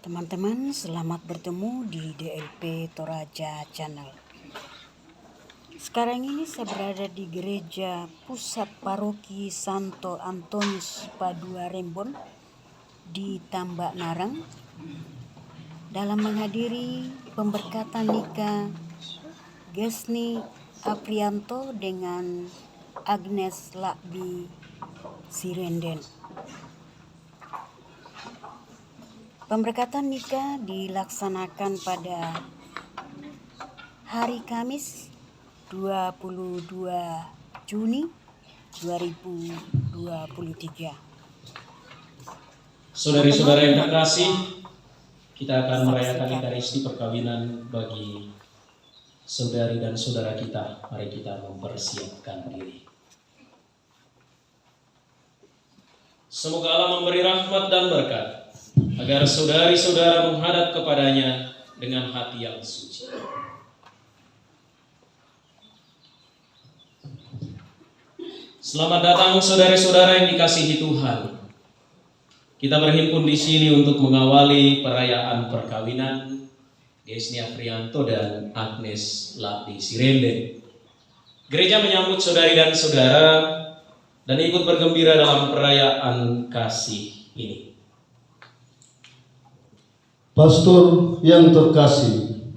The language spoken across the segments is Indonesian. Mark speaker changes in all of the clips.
Speaker 1: Teman-teman, selamat bertemu di DLP Toraja Channel. Sekarang ini saya berada di gereja pusat paroki Santo Antonius Padua Rembon di Tambak Narang dalam menghadiri pemberkatan nikah Gesni Aprianto dengan Agnes Lakbi Sirenden. Pemberkatan nikah dilaksanakan pada hari Kamis 22 Juni 2023.
Speaker 2: Saudari-saudara yang terkasih, kita akan merayakan Ekaristi perkawinan bagi saudari dan saudara kita. Mari kita mempersiapkan diri. Semoga Allah memberi rahmat dan berkat agar saudari-saudara menghadap kepadanya dengan hati yang suci. Selamat datang saudari-saudara yang dikasihi Tuhan. Kita berhimpun di sini untuk mengawali perayaan perkawinan Gesni Aprianto dan Agnes Lakbi Sirenden. Gereja menyambut saudari dan saudara dan ikut bergembira dalam perayaan kasih ini.
Speaker 3: Pastor yang terkasih,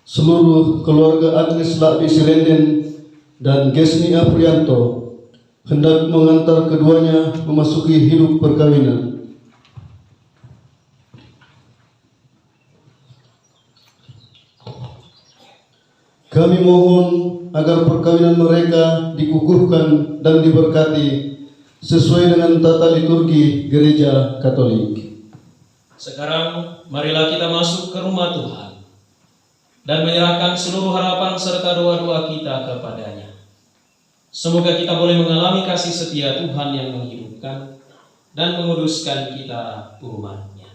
Speaker 3: seluruh keluarga Agnes Lakbi Sirenden dan Gesni Aprianto hendak mengantar keduanya memasuki hidup perkawinan. Kami mohon agar perkawinan mereka dikukuhkan dan diberkati sesuai dengan tata liturgi Gereja Katolik.
Speaker 2: Sekarang marilah kita masuk ke rumah Tuhan dan menyerahkan seluruh harapan serta doa-doa kita kepadanya. Semoga kita boleh mengalami kasih setia Tuhan yang menghidupkan dan menguduskan kita umat-Nya.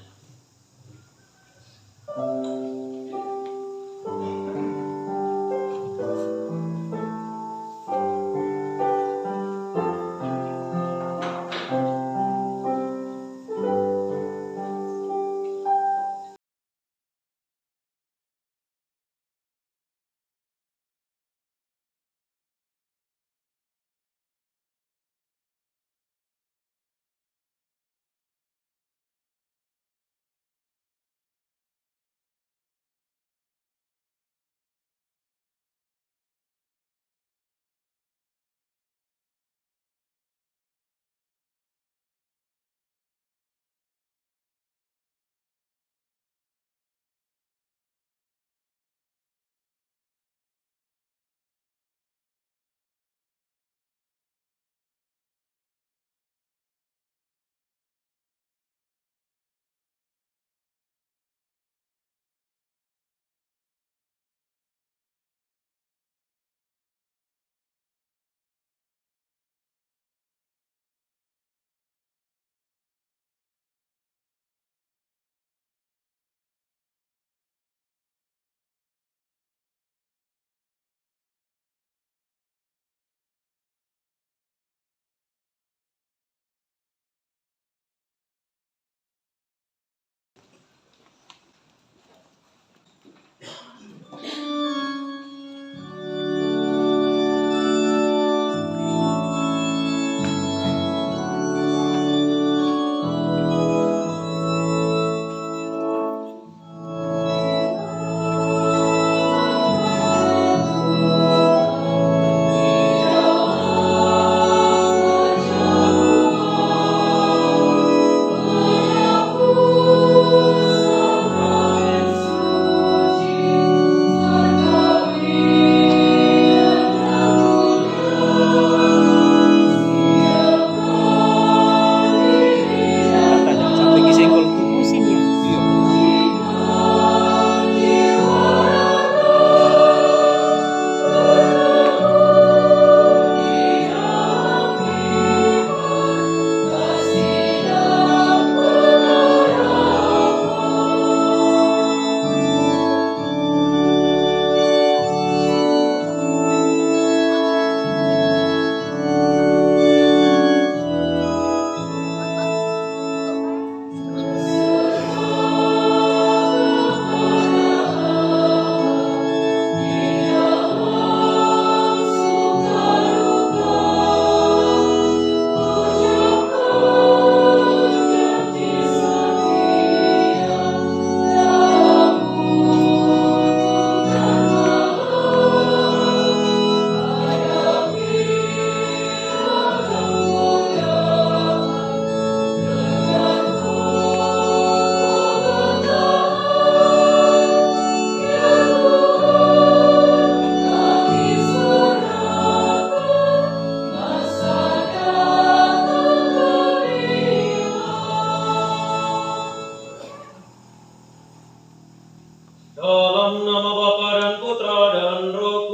Speaker 2: Dalam nama Bapa dan Putra dan Roh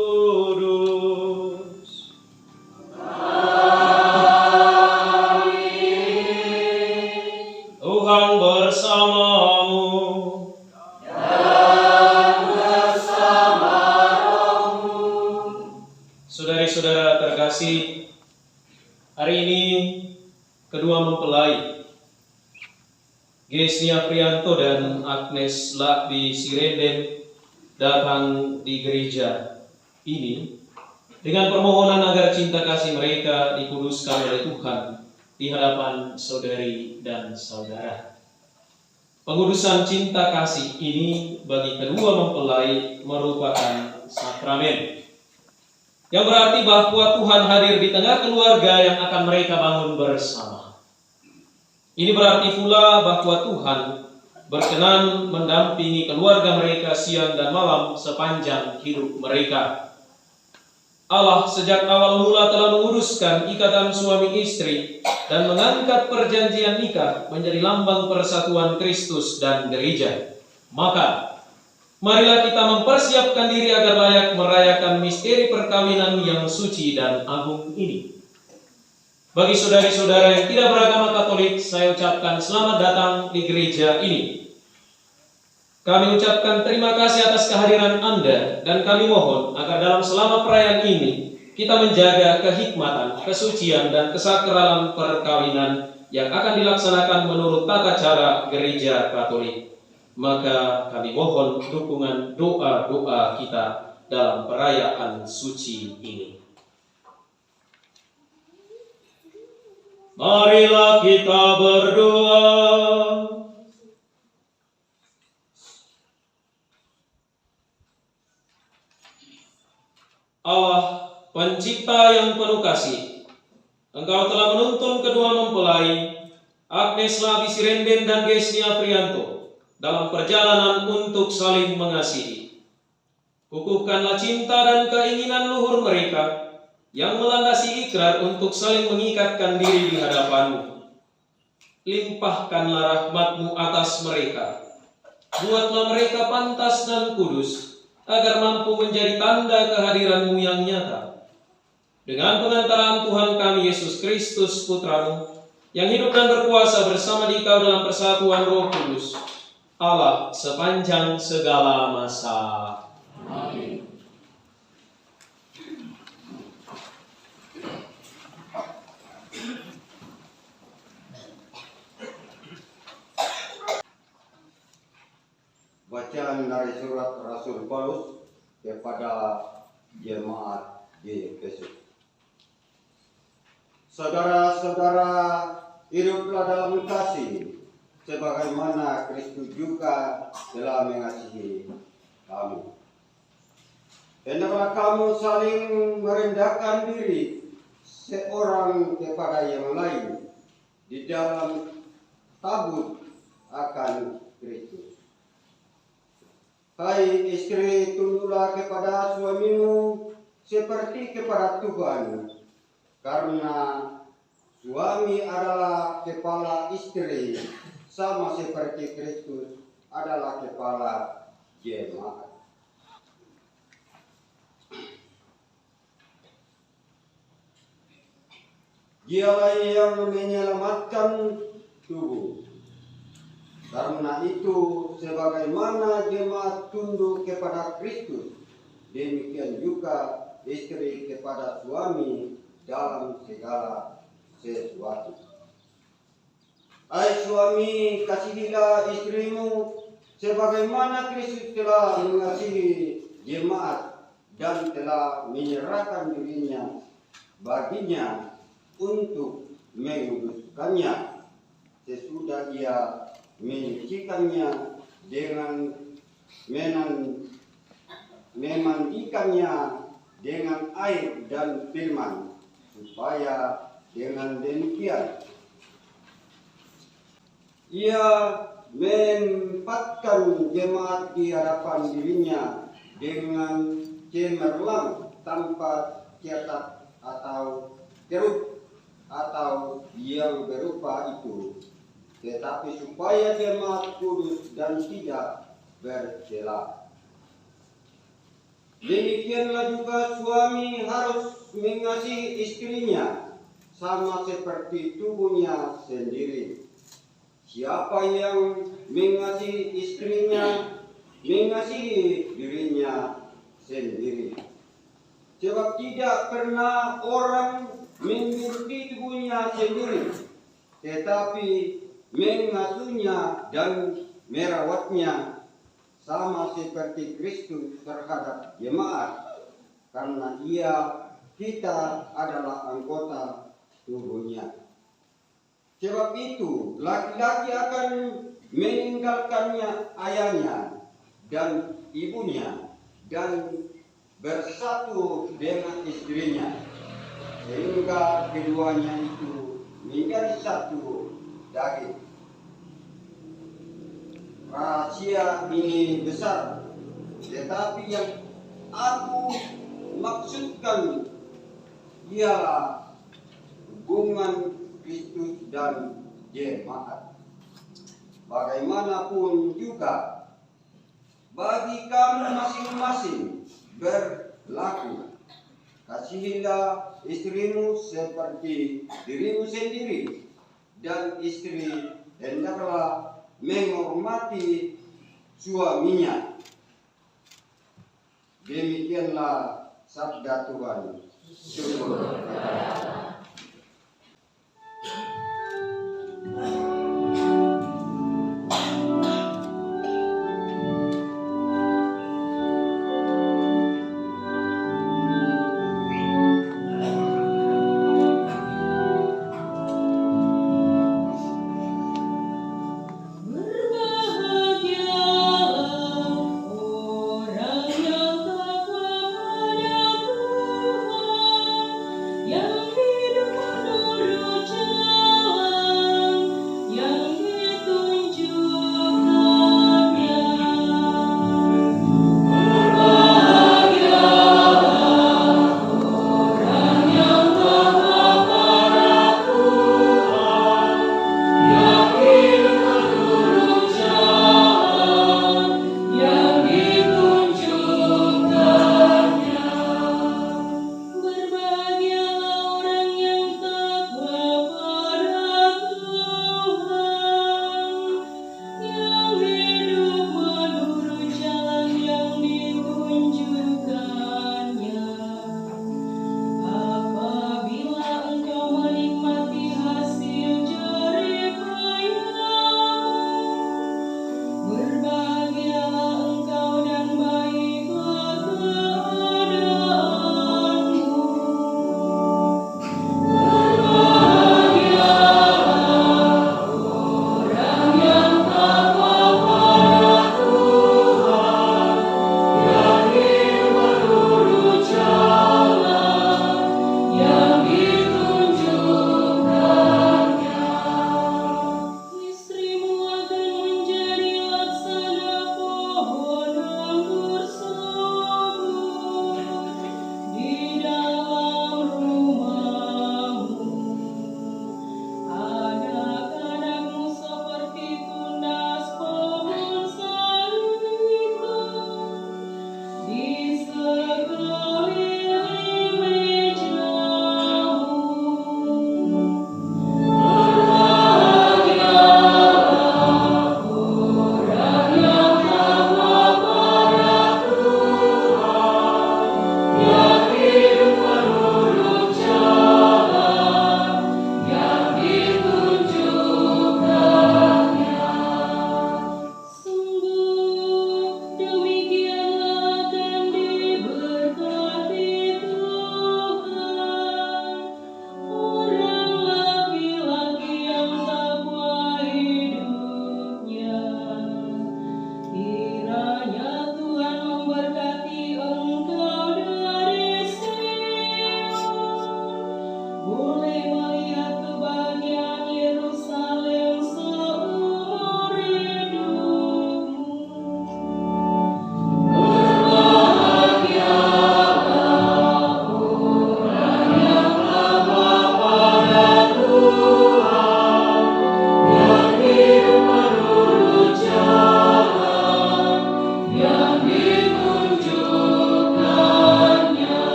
Speaker 2: Kudus. Amin. Tuhan bersamamu. Dan bersama rohmu. Saudari-saudara terkasih, hari ini kedua mempelai Gesni Afrianto dan Agnes Lakbi Sirenden datang di gereja ini dengan permohonan agar cinta kasih mereka dikuduskan oleh Tuhan di hadapan saudari dan saudara. Pengudusan cinta kasih ini bagi kedua mempelai merupakan sakramen, yang berarti bahwa Tuhan hadir di tengah keluarga yang akan mereka bangun bersama. Ini berarti pula bahwa Tuhan berkenan mendampingi keluarga mereka siang dan malam sepanjang hidup mereka. Allah sejak awal mula telah menguruskan ikatan suami istri dan mengangkat perjanjian nikah menjadi lambang persatuan Kristus dan gereja. Maka, marilah kita mempersiapkan diri agar layak merayakan misteri perkawinan yang suci dan agung ini. Bagi saudari-saudara yang tidak beragama Katolik, saya ucapkan selamat datang di gereja ini. Kami ucapkan terima kasih atas kehadiran Anda dan kami mohon agar dalam selama perayaan ini kita menjaga kehikmatan, kesucian, dan kesakralan perkawinan yang akan dilaksanakan menurut tata cara gereja Katolik. Maka kami mohon dukungan doa-doa kita dalam perayaan suci ini. Marilah kita berdoa. Allah, Pencipta yang penuh kasih, Engkau telah menuntun kedua mempelai, Agnes Lakbi Sirenden dan Gesni Afrianto, dalam perjalanan untuk saling mengasihi. Kukuhkanlah cinta dan keinginan luhur mereka yang melandasi ikrar untuk saling mengikatkan diri di hadapan-Mu. Limpahkanlah rahmat-Mu atas mereka. Buatlah mereka pantas dan kudus, agar mampu menjadi tanda kehadiran-Mu yang nyata. Dengan pengantaraan Tuhan kami Yesus Kristus Putra-Mu, yang hidup dan berkuasa bersama Dikau dalam persatuan Roh Kudus, Allah sepanjang segala masa. Amin.
Speaker 4: Bacaan dari surat Rasul Paulus kepada jemaat di Efesus. Saudara-saudara, hiduplah dalam kasih, sebagaimana Kristus juga telah mengasihi kamu. Hendaklah kamu saling merendahkan diri seorang kepada yang lain di dalam takut akan Kristus. Hai istri, tunduklah kepada suamimu seperti kepada Tuhan, karena suami adalah kepala istri, sama seperti Kristus adalah kepala jemaat. Dialah yang menyelamatkan tubuh. Karena itu, sebagaimana jemaat tunduk kepada Kristus, demikian juga istri kepada suami dalam segala sesuatu. Hai suami, kasihilah istrimu sebagaimana Kristus telah mengasihi jemaat dan telah menyerahkan dirinya baginya untuk menguduskannya, sesudah Ia menyucikannya dengan memandikannya dengan air dan firman, supaya dengan demikian Ia menempatkan jemaat di hadapan dirinya dengan cemerlang, tanpa cacat atau kerut atau yang berupa itu, tetapi supaya jemaat kudus dan tidak bercela. Demikianlah juga suami harus mengasihi istrinya sama seperti tubuhnya sendiri. Siapa yang mengasihi istrinya, mengasihi dirinya sendiri. Sebab tidak pernah orang menggeluti tubuhnya sendiri, tetapi mengasuhnya dan merawatnya sama seperti Kristus terhadap jemaat, karena kita adalah anggota tubuhnya. Sebab itu laki-laki akan meninggalkannya ayahnya dan ibunya dan bersatu dengan istrinya, sehingga keduanya itu menjadi satu daging. Rahasia ini besar, tetapi yang aku maksudkan ialah hubungan Kristus dan jemaat. Bagaimanapun juga, bagi kamu masing-masing berlaku, kasihilah istrimu seperti dirimu sendiri, dan istri hendaklah menghormati suaminya. Demikianlah sabda Tuhan. Syukur.
Speaker 5: Yang hidup menurut jalan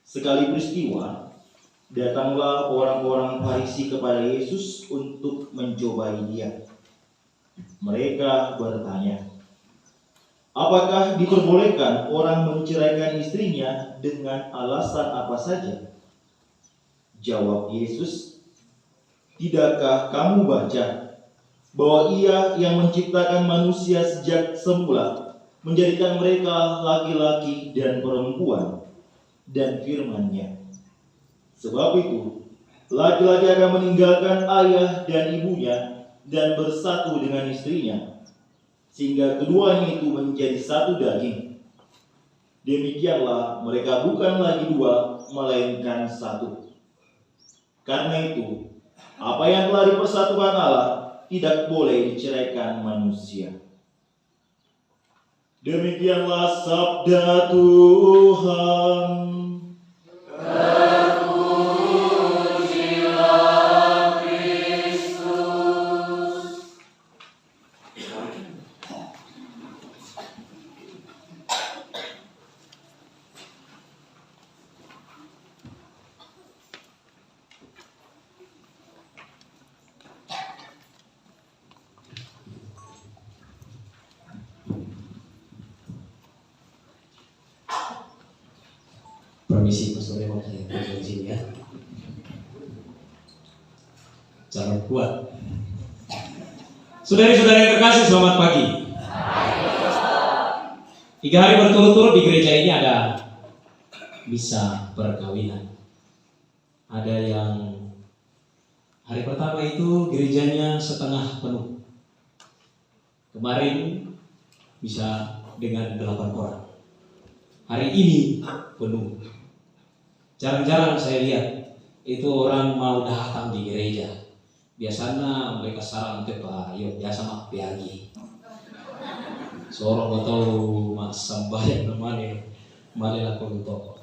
Speaker 5: Sekali peristiwa, datanglah orang-orang Farisi kepada Yesus untuk mencobai Dia. Mereka bertanya, apakah diperbolehkan orang menceraikan istrinya dengan alasan apa saja? Jawab Yesus, tidakkah kamu baca bahwa Ia yang menciptakan manusia sejak semula menjadikan mereka laki-laki dan perempuan, dan firman-Nya, sebab itu laki-laki akan meninggalkan ayah dan ibunya dan bersatu dengan istrinya, sehingga keduanya itu menjadi satu daging. Demikianlah mereka bukan lagi dua, melainkan satu. Karena itu, apa yang telah dipersatukan Allah tidak boleh diceraikan manusia. Demikianlah sabda Tuhan.
Speaker 2: Permisi Pastor Raymond, saya di sini ya. Jangan kuat. Saudari-saudari yang terkasih, selamat pagi. 3 hari berturut-turut di gereja ini ada misa perkawinan. Ada yang hari pertama itu gerejanya setengah penuh. Kemarin bisa dengan 8 orang. Hari ini penuh. Jarang-jarang saya lihat itu orang mau datang di gereja. Biasanya mereka sarang ke Pak, yuk biasa mak piagi. Seorang atau mas sambayan namanya, mana aku untuk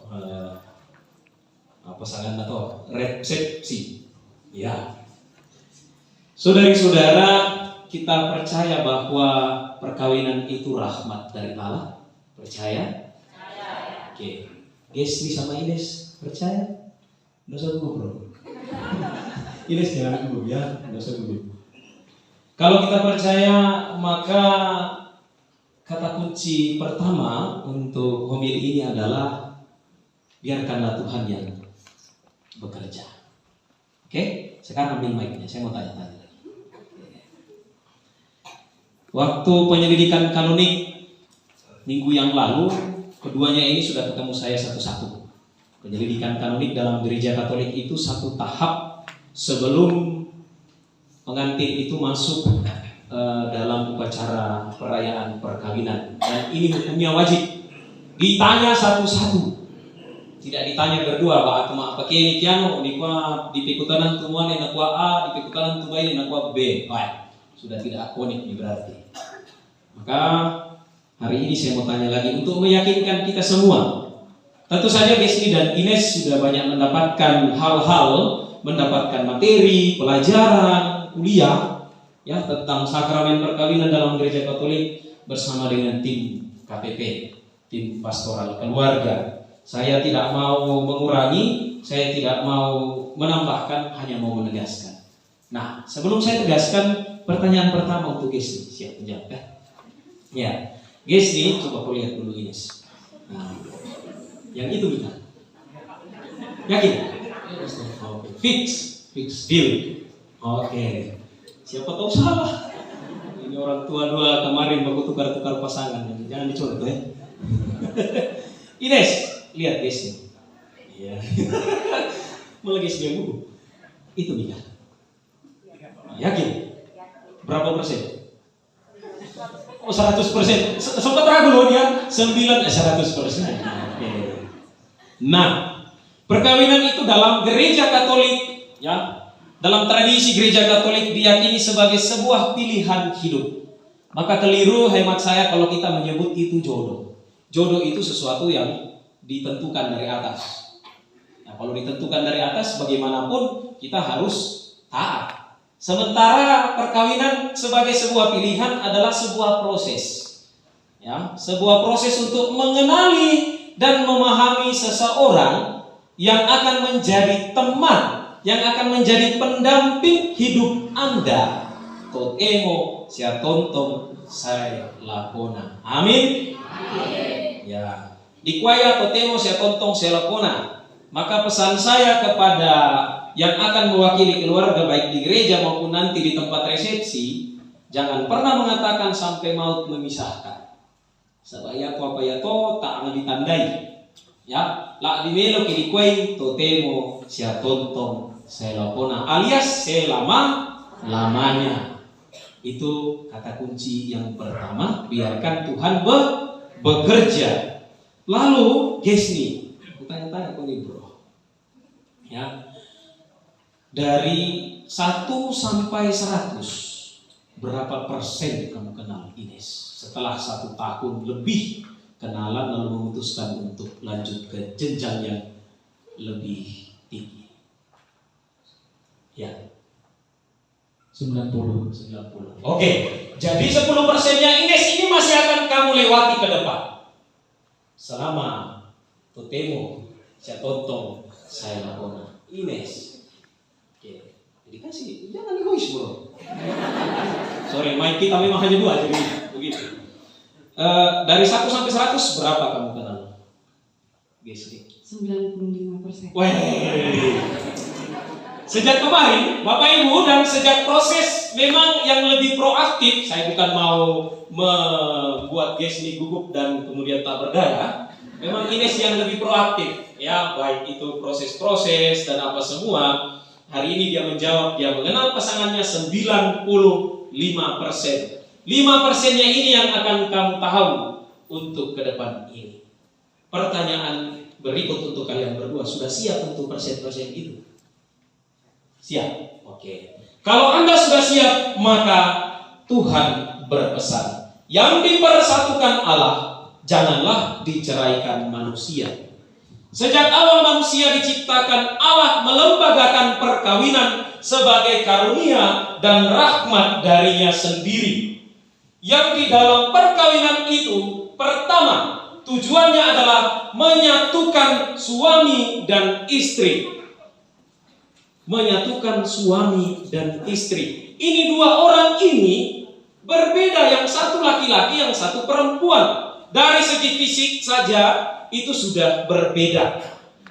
Speaker 2: pasangan atau resepsi. Ya, saudari-saudara, kita percaya bahwa perkawinan itu rahmat dari Allah. Percaya? Oke, Gesli sama Ines percaya? Nggak usah gugup bro. Ines jangan gugup ya, nggak usah gugup. Kalau kita percaya, maka kata kunci pertama untuk homili ini adalah biarkanlah Tuhan yang bekerja. Oke, sekarang ambil mic-nya, saya mau tanya-tanya lagi. Waktu penyelidikan kanonik minggu yang lalu, keduanya ini sudah ketemu saya satu-satu. Penyelidikan kanonik dalam gereja Katolik itu satu tahap sebelum pengantin itu masuk dalam upacara perayaan perkawinan. Dan ini hukumnya wajib. Ditanya satu-satu. Tidak ditanya berdua, Pak Atma pakai ini kiano, di pikutanan tumuan yang nakwa A, di pikutanan tubai yang nakwa B. Baik, sudah tidak akonik ini berarti. Maka hari ini saya mau tanya lagi untuk meyakinkan kita semua. Tentu saja Gesli dan Ines sudah banyak mendapatkan hal-hal, mendapatkan materi, pelajaran, kuliah ya tentang sakramen perkawinan dalam gereja Katolik bersama dengan tim KPP, tim pastoral keluarga. Saya tidak mau mengurangi, saya tidak mau menambahkan, hanya mau menegaskan. Nah, sebelum saya tegaskan, pertanyaan pertama untuk Gesli, siap menjawab ya? Ya, Gesli, coba kau lihat dulu Ines. Nah, yang itu kita yakin? Oke. Fix deal. Oke. Siapa tahu salah. Ini orang tua dua kemarin baru tukar-tukar pasangan, jangan dicontoh ya. Ines, lihat Gesli. Iya. Malah Gesli yang gugup. Itu nikah. Yakin? Berapa persen? Oh 100%. Sempat ragu loh dia. 100%. Oke. Nah, perkawinan itu dalam gereja Katolik, ya, dalam tradisi gereja Katolik diyakini sebagai sebuah pilihan hidup. Maka keliru hemat saya kalau kita menyebut itu jodoh. Jodoh itu sesuatu yang ditentukan dari atas. Nah, kalau ditentukan dari atas, bagaimanapun kita harus taat. Sementara perkawinan sebagai sebuah pilihan adalah sebuah proses, ya, sebuah proses untuk mengenali dan memahami seseorang yang akan menjadi teman, yang akan menjadi pendamping hidup Anda. Totemo sia tontong saya lakona. Amin. Ya, dikuaya totemo sia tontong saya lakona. Maka pesan saya kepada yang akan mewakili keluarga baik di gereja maupun nanti di tempat resepsi, jangan pernah mengatakan sampai maut memisahkan. Sebaya to apa ya to tak akan ditandai. Ya, la di melo kiri kuai totemo sia tontong saya lakona alias selama-lamanya. Itu kata kunci yang pertama, biarkan Tuhan bekerja. Lalu Gesni, aku tanya-tanya kok nih bro, ya, dari 1 sampai 100 berapa persen kamu kenal Ines? Setelah 1 tahun lebih kenalan lalu memutuskan untuk lanjut ke jenjang yang lebih tinggi. Ya, 90. Oke, jadi 10%-nya Ines ini masih akan kamu lewati ke depan. Selama totemo, saya tontong, saya lakona. Ines. Oke, jadi kasih, jangan egois bro. Sorry, mic kita memang hanya 2, jadi begitu. Dari 1 sampai 100 berapa kamu kenal? Gesni?
Speaker 6: 95%.
Speaker 2: Weh. Sejak kemarin, Bapak Ibu, dan sejak proses memang yang lebih proaktif, saya bukan mau membuat Gesni gugup dan kemudian tak berdaya. Memang Ines yang lebih proaktif, ya, baik itu proses-proses dan apa semua. Hari ini dia menjawab, dia mengenal pasangannya 95%. 5%-nya ini yang akan kamu tahu untuk ke depan ini. Pertanyaan berikut untuk kalian berdua, sudah siap untuk persen-persen itu? Siap? Oke. Kalau Anda sudah siap, maka Tuhan berpesan, yang dipersatukan Allah, janganlah diceraikan manusia. Sejak awal manusia diciptakan, Allah melembagakan perkawinan sebagai karunia dan rahmat darinya sendiri. Yang di dalam perkawinan itu, pertama, tujuannya adalah menyatukan suami dan istri. Menyatukan suami dan istri. Ini 2 orang ini berbeda, yang satu laki-laki, yang satu perempuan. Dari segi fisik saja itu sudah berbeda.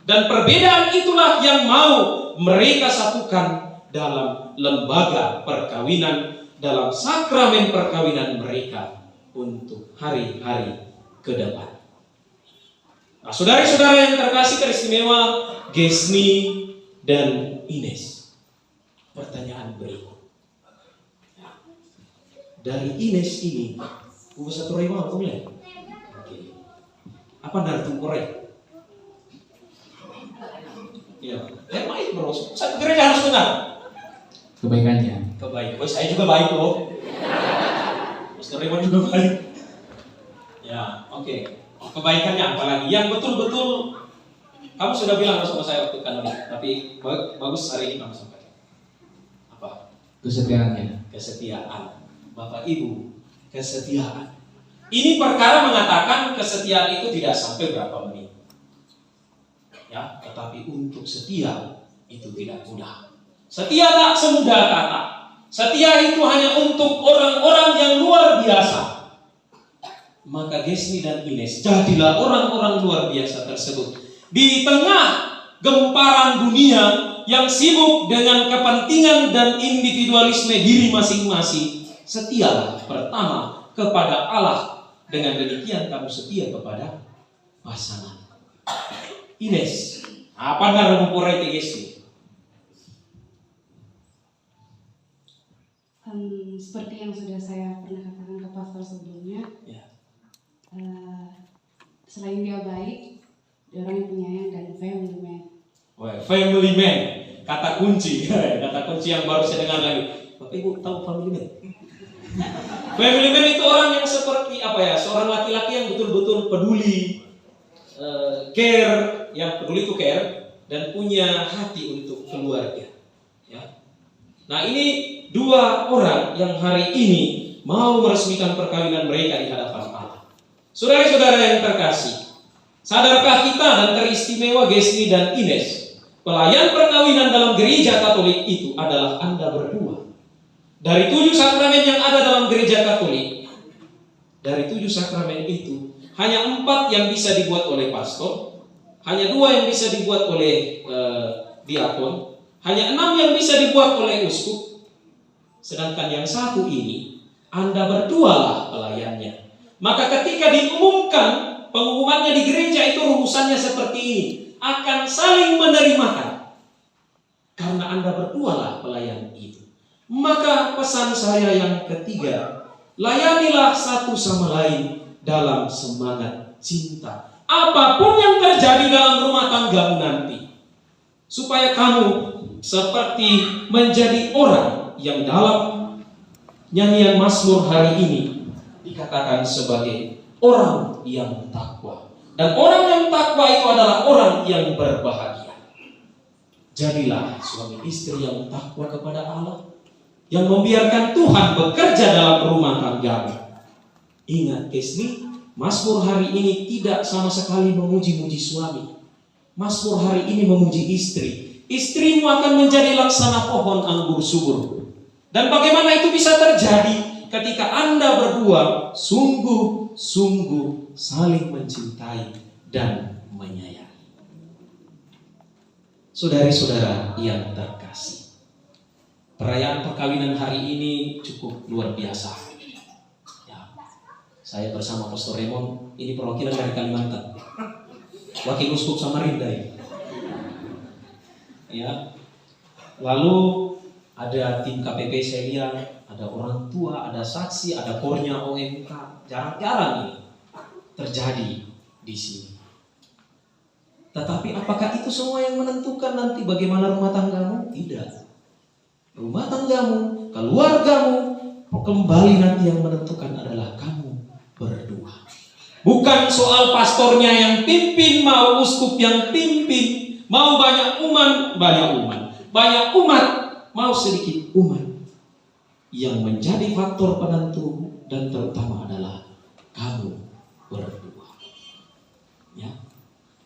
Speaker 2: Dan perbedaan itulah yang mau mereka satukan dalam lembaga perkawinan, dalam sakramen perkawinan mereka untuk hari-hari ke depan. Nah, saudara-saudara yang terkasih teristimewa Gesni dan Ines, pertanyaan berikut. Dari Ines ini, bisa turai mau aku lihat. Oke. Apa dari tungkorek? Iya. Baik bro. Satu gereja harus kenal kebaikannya. Kebaikan. Oh, saya juga baik loh. Pastor Raymond juga baik. Ya, oke. Kebaikannya apalagi yang betul-betul kamu sudah bilang sama saya waktu kan, tapi bagus hari ini kamu sampaikan. Apa? Kesetiaannya. Kesetiaan. Bapak Ibu, kesetiaan. Ini perkara mengatakan kesetiaan itu tidak sampai berapa menit. Ya, tetapi untuk setia itu tidak mudah. Setia tak semudah kata. Setia itu hanya untuk orang-orang yang luar biasa. Maka Gesni dan Ines jadilah orang-orang luar biasa tersebut. Di tengah gemparan dunia yang sibuk dengan kepentingan dan individualisme diri masing-masing, setialah pertama kepada Allah. Dengan demikian kamu setia kepada pasangan. Ines, apa yang mempunyai Gesni?
Speaker 6: Seperti yang sudah saya pernah katakan ke pastor sebelumnya,
Speaker 2: Ya.
Speaker 6: Selain dia baik, dia orang yang penyayang dan family man.
Speaker 2: Family man, kata kunci, kata kunci yang baru saya dengar lagi. Bapak Ibu tahu family man? Family man itu orang yang seperti apa ya? Seorang laki-laki yang betul-betul peduli, care, yang peduli itu care dan punya hati untuk keluarga. Ya. Nah, ini 2 orang yang hari ini mau meresmikan perkawinan mereka di hadapan Allah. Saudara-saudara yang terkasih, Sadarkah kita dan teristimewa Gesni dan Ines, pelayan perkawinan dalam gereja Katolik itu adalah Anda berdua. Dari 7 sakramen yang ada dalam gereja Katolik, dari 7 sakramen itu, hanya 4 yang bisa dibuat oleh pastor, hanya 2 yang bisa dibuat oleh diakon, hanya 6 yang bisa dibuat oleh uskup. Sedangkan yang 1 ini, Anda berdualah pelayannya. Maka ketika diumumkan, pengumumannya di gereja itu rumusannya seperti ini, akan saling menerimakan. Karena Anda berdualah pelayan itu. Maka pesan saya yang ketiga, layanilah satu sama lain dalam semangat cinta. Apapun yang terjadi dalam rumah tanggamu nanti, supaya kamu seperti menjadi orang yang dalam nyanyian Mazmur hari ini dikatakan sebagai orang yang takwa. Dan orang yang takwa itu adalah orang yang berbahagia. Jadilah suami istri yang takwa kepada Allah, yang membiarkan Tuhan bekerja dalam rumah tanggamu. Ingat Gesni, Mazmur hari ini tidak sama sekali memuji-muji suami. Mazmur hari ini memuji istri. Istrimu akan menjadi laksana pohon anggur subur. Dan bagaimana itu bisa terjadi ketika Anda berdua sungguh-sungguh saling mencintai dan menyayangi. Saudari-saudara yang terkasih, perayaan perkawinan hari ini cukup luar biasa. Ya, saya bersama Pastor Raymond, ini perwakilan dari Kalimantan, Wakil Uskup Samarinda ini. Ya, lalu ada tim KPP saya lihat, ada orang tua, ada saksi, ada kornya OMK. Jarang-jarang ini terjadi di sini. Tetapi apakah itu semua yang menentukan nanti bagaimana rumah tanggamu? Tidak. Rumah tanggamu, keluargamu, kembali nanti yang menentukan adalah kamu berdua. Bukan soal pastornya yang pimpin, mau uskup yang pimpin, mau banyak umat, mau sedikit umat. Yang menjadi faktor penentu dan terutama adalah kamu berdua. Ya.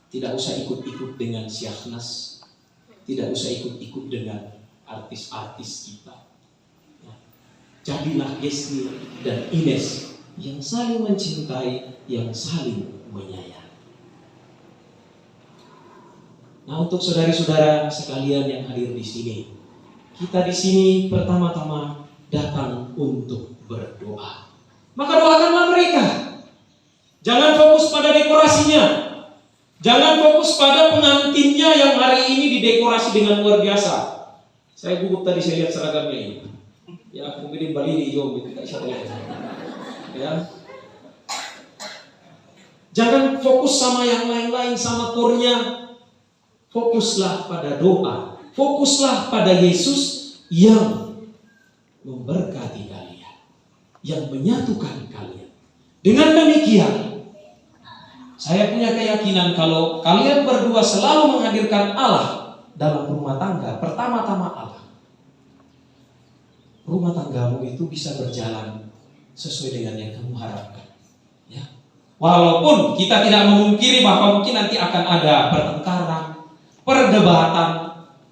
Speaker 2: Tidak usah ikut-ikut dengan Syahnas, tidak usah ikut-ikut dengan artis-artis kita. Ya. Jadilah Gesni dan Ines yang saling mencintai, yang saling menyayangi. Nah, untuk saudari-saudara sekalian yang hadir di sini, kita di sini pertama-tama datang untuk berdoa. Maka doakanlah mereka. Jangan fokus pada dekorasinya. Jangan fokus pada pengantinnya yang hari ini didekorasi dengan luar biasa. Saya gugup tadi saya lihat seragamnya ini. Ya, mungkin Bali di hijau gitu. Ya. Jangan fokus sama yang lain-lain, sama kornya. Fokuslah pada doa. Fokuslah pada Yesus yang memberkati kalian, yang menyatukan kalian. Dengan demikian, saya punya keyakinan kalau kalian berdua selalu menghadirkan Allah dalam rumah tangga, pertama-tama Allah, rumah tanggamu itu bisa berjalan sesuai dengan yang kamu harapkan. Ya. Walaupun kita tidak memungkiri bahwa mungkin nanti akan ada pertengkaran, perdebatan.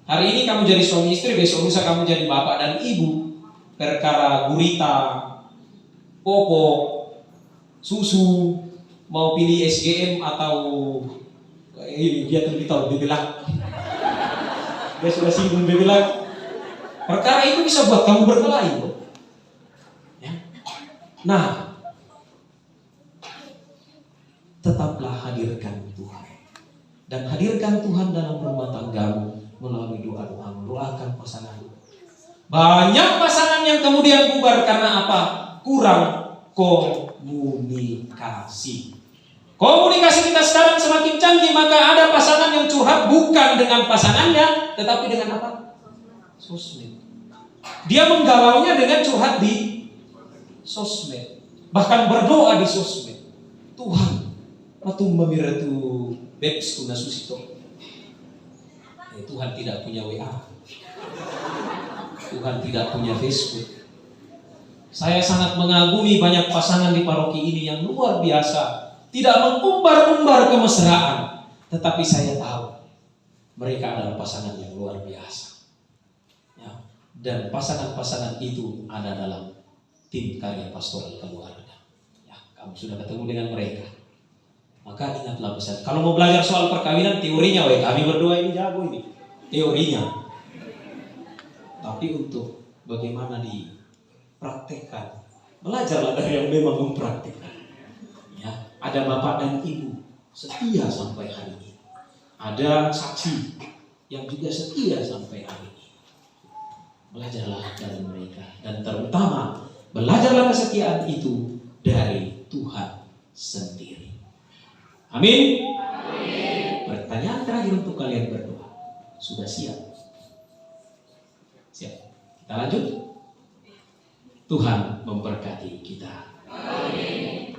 Speaker 2: Hari ini kamu jadi suami istri, besok lusa kamu jadi bapak dan ibu. Perkara gurita, popok, susu, mau pilih SGM atau dia lebih tahu bebelak. Dia sudah singgung bebelak. Perkara itu bisa buat kamu berkelahi. Ya. Nah, tetaplah hadirkan Tuhan. Dan hadirkan Tuhan dalam rumah tanggamu melalui doa-doa. Doakan pasanganmu. Banyak pasangan yang kemudian bubar karena apa? Kurang komunikasi. Komunikasi kita sekarang semakin canggih, maka ada pasangan yang curhat bukan dengan pasangannya, tetapi dengan apa? Sosmed. Dia menggalaunya dengan curhat di sosmed. Bahkan berdoa di sosmed. Tuhan, patung memiratu bebs kuna susito. Tuhan tidak punya WA. Tuhan tidak punya Facebook. Saya sangat mengagumi banyak pasangan di paroki ini yang luar biasa. tidak mengumbar-umbar kemesraan, tetapi saya tahu mereka adalah pasangan yang luar biasa. Ya, dan pasangan-pasangan itu ada dalam tim karya pastoral keluarga. Ya, kamu sudah ketemu dengan mereka. Maka ingatlah pesan. Kalau mau belajar soal perkawinan, teorinya, kami berdua ini jago ini, teorinya. Tapi untuk bagaimana dipraktekkan, belajarlah dari yang memang mempraktekkan. Ya, ada bapak dan ibu setia sampai hari ini. Ada saksi yang juga setia sampai hari ini. Belajarlah dari mereka, dan terutama belajarlah kesetiaan itu dari Tuhan sendiri. Amin. Pertanyaan terakhir untuk kalian berdua, sudah siap? Siap. Kita lanjut. Tuhan memberkati kita. Amin.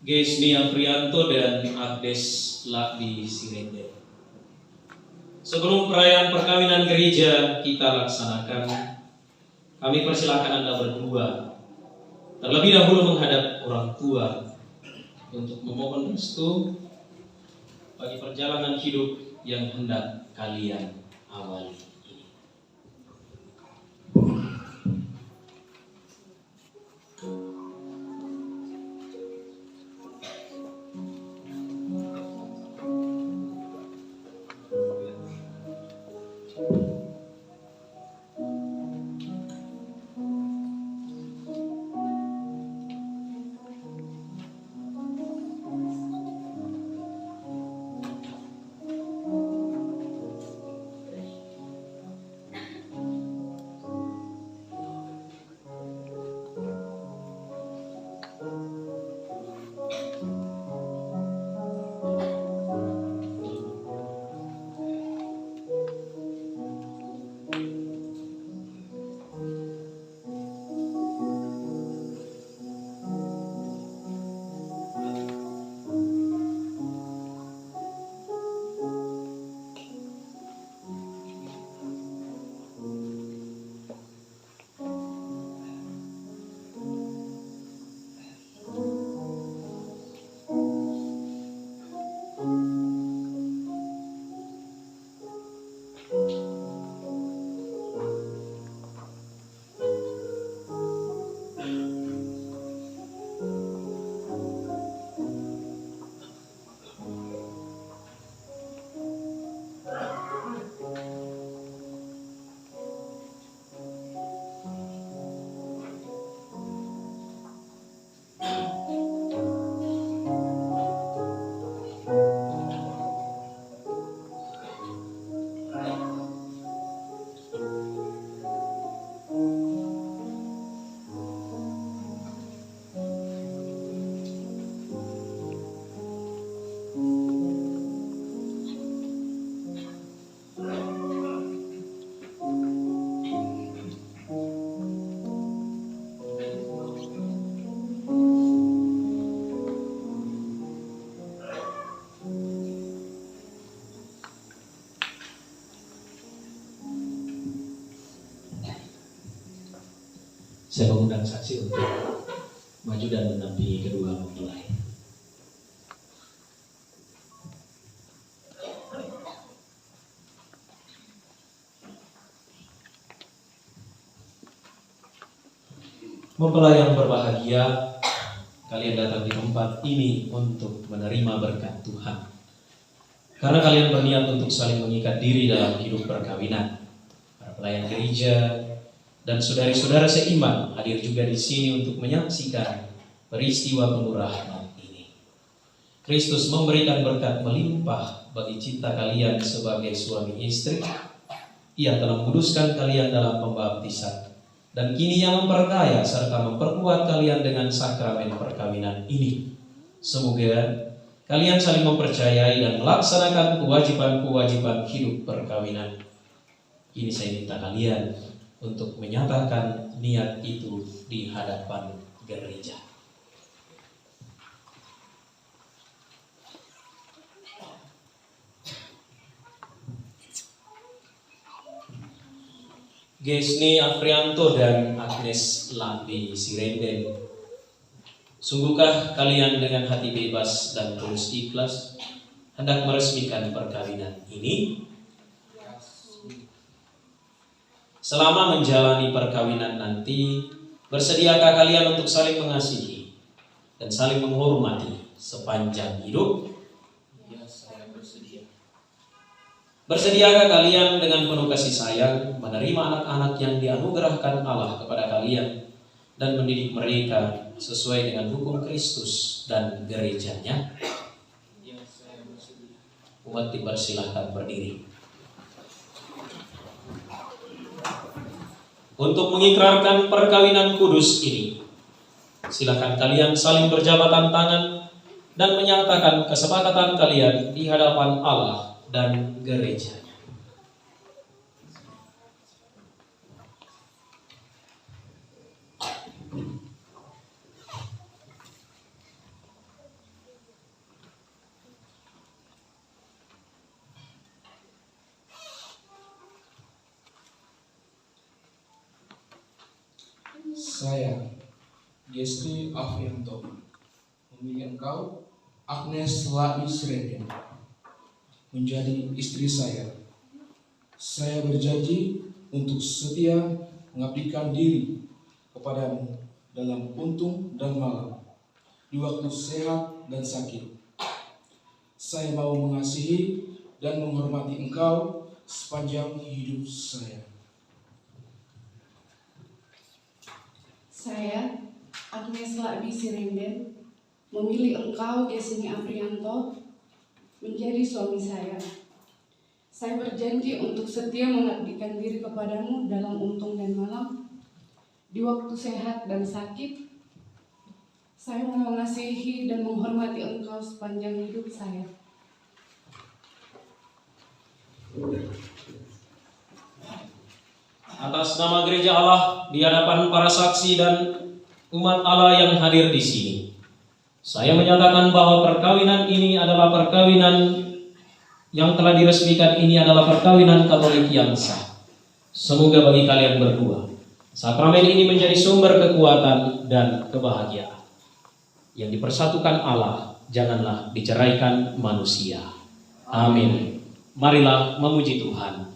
Speaker 2: Gesni Afrianto dan Agnes Lakdi Sirende. Sebelum perayaan perkawinan gereja kita laksanakan, kami persilakan Anda berdua terlebih dahulu menghadap orang tua untuk memohon restu bagi perjalanan hidup yang hendak kalian awali. Saya mengundang saksi untuk maju dan mendampingi kedua mempelai. Mempelai yang berbahagia, kalian datang di tempat ini untuk menerima berkat Tuhan. Karena kalian berniat untuk saling mengikat diri dalam hidup perkawinan. Para pelayan gereja dan saudari-saudara seiman hadir juga di sini untuk menyaksikan peristiwa penuh rahmat ini. Kristus memberikan berkat melimpah bagi cinta kalian sebagai suami istri. Ia telah menguduskan kalian dalam pembaptisan, dan kini Ia memperkaya serta memperkuat kalian dengan sakramen perkawinan ini. Semoga kalian saling mempercayai dan melaksanakan kewajiban-kewajiban hidup perkawinan. Kini saya minta kalian untuk menyatakan niat itu di hadapan gereja. Gesni Afrianto dan Agnes Labi Sirenden, sungguhkah kalian dengan hati bebas dan tulus ikhlas hendak meresmikan perkawinan ini? Selama menjalani perkawinan nanti, bersediakah kalian untuk saling mengasihi dan saling menghormati sepanjang hidup? Ya, saya bersedia. Bersediakah kalian dengan penuh kasih sayang menerima anak-anak yang dianugerahkan Allah kepada kalian dan mendidik mereka sesuai dengan hukum Kristus dan gerejanya? Ya, saya bersedia. Umat dipersilahkan berdiri. Untuk mengikrarkan perkawinan kudus ini, silakan kalian saling berjabatan tangan dan menyatakan kesepakatan kalian di hadapan Allah dan gerejanya.
Speaker 7: Saya, Gesni Afrianto, memilih engkau, Agnes Labi Sirenden, menjadi istri saya. Saya berjanji untuk setia mengabdikan diri kepadamu dalam untung dan malam, di waktu sehat dan sakit. Saya mau mengasihi dan menghormati engkau sepanjang hidup saya.
Speaker 6: Saya, Agnes Labi Sirenden, memilih engkau, Gesni Afrianto, menjadi suami saya. Saya berjanji untuk setia mengabdikan diri kepadamu dalam untung dan malam, di waktu sehat dan sakit. Saya mau mengasihi dan menghormati engkau sepanjang hidup saya.
Speaker 2: Atas nama Gereja Allah di hadapan para saksi dan umat Allah yang hadir di sini, saya menyatakan bahwa perkawinan ini adalah perkawinan yang telah diresmikan, ini adalah perkawinan Katolik yang sah. Semoga bagi kalian berdua, sakramen ini menjadi sumber kekuatan dan kebahagiaan. Yang dipersatukan Allah, janganlah diceraikan manusia. Amin. Marilah memuji Tuhan.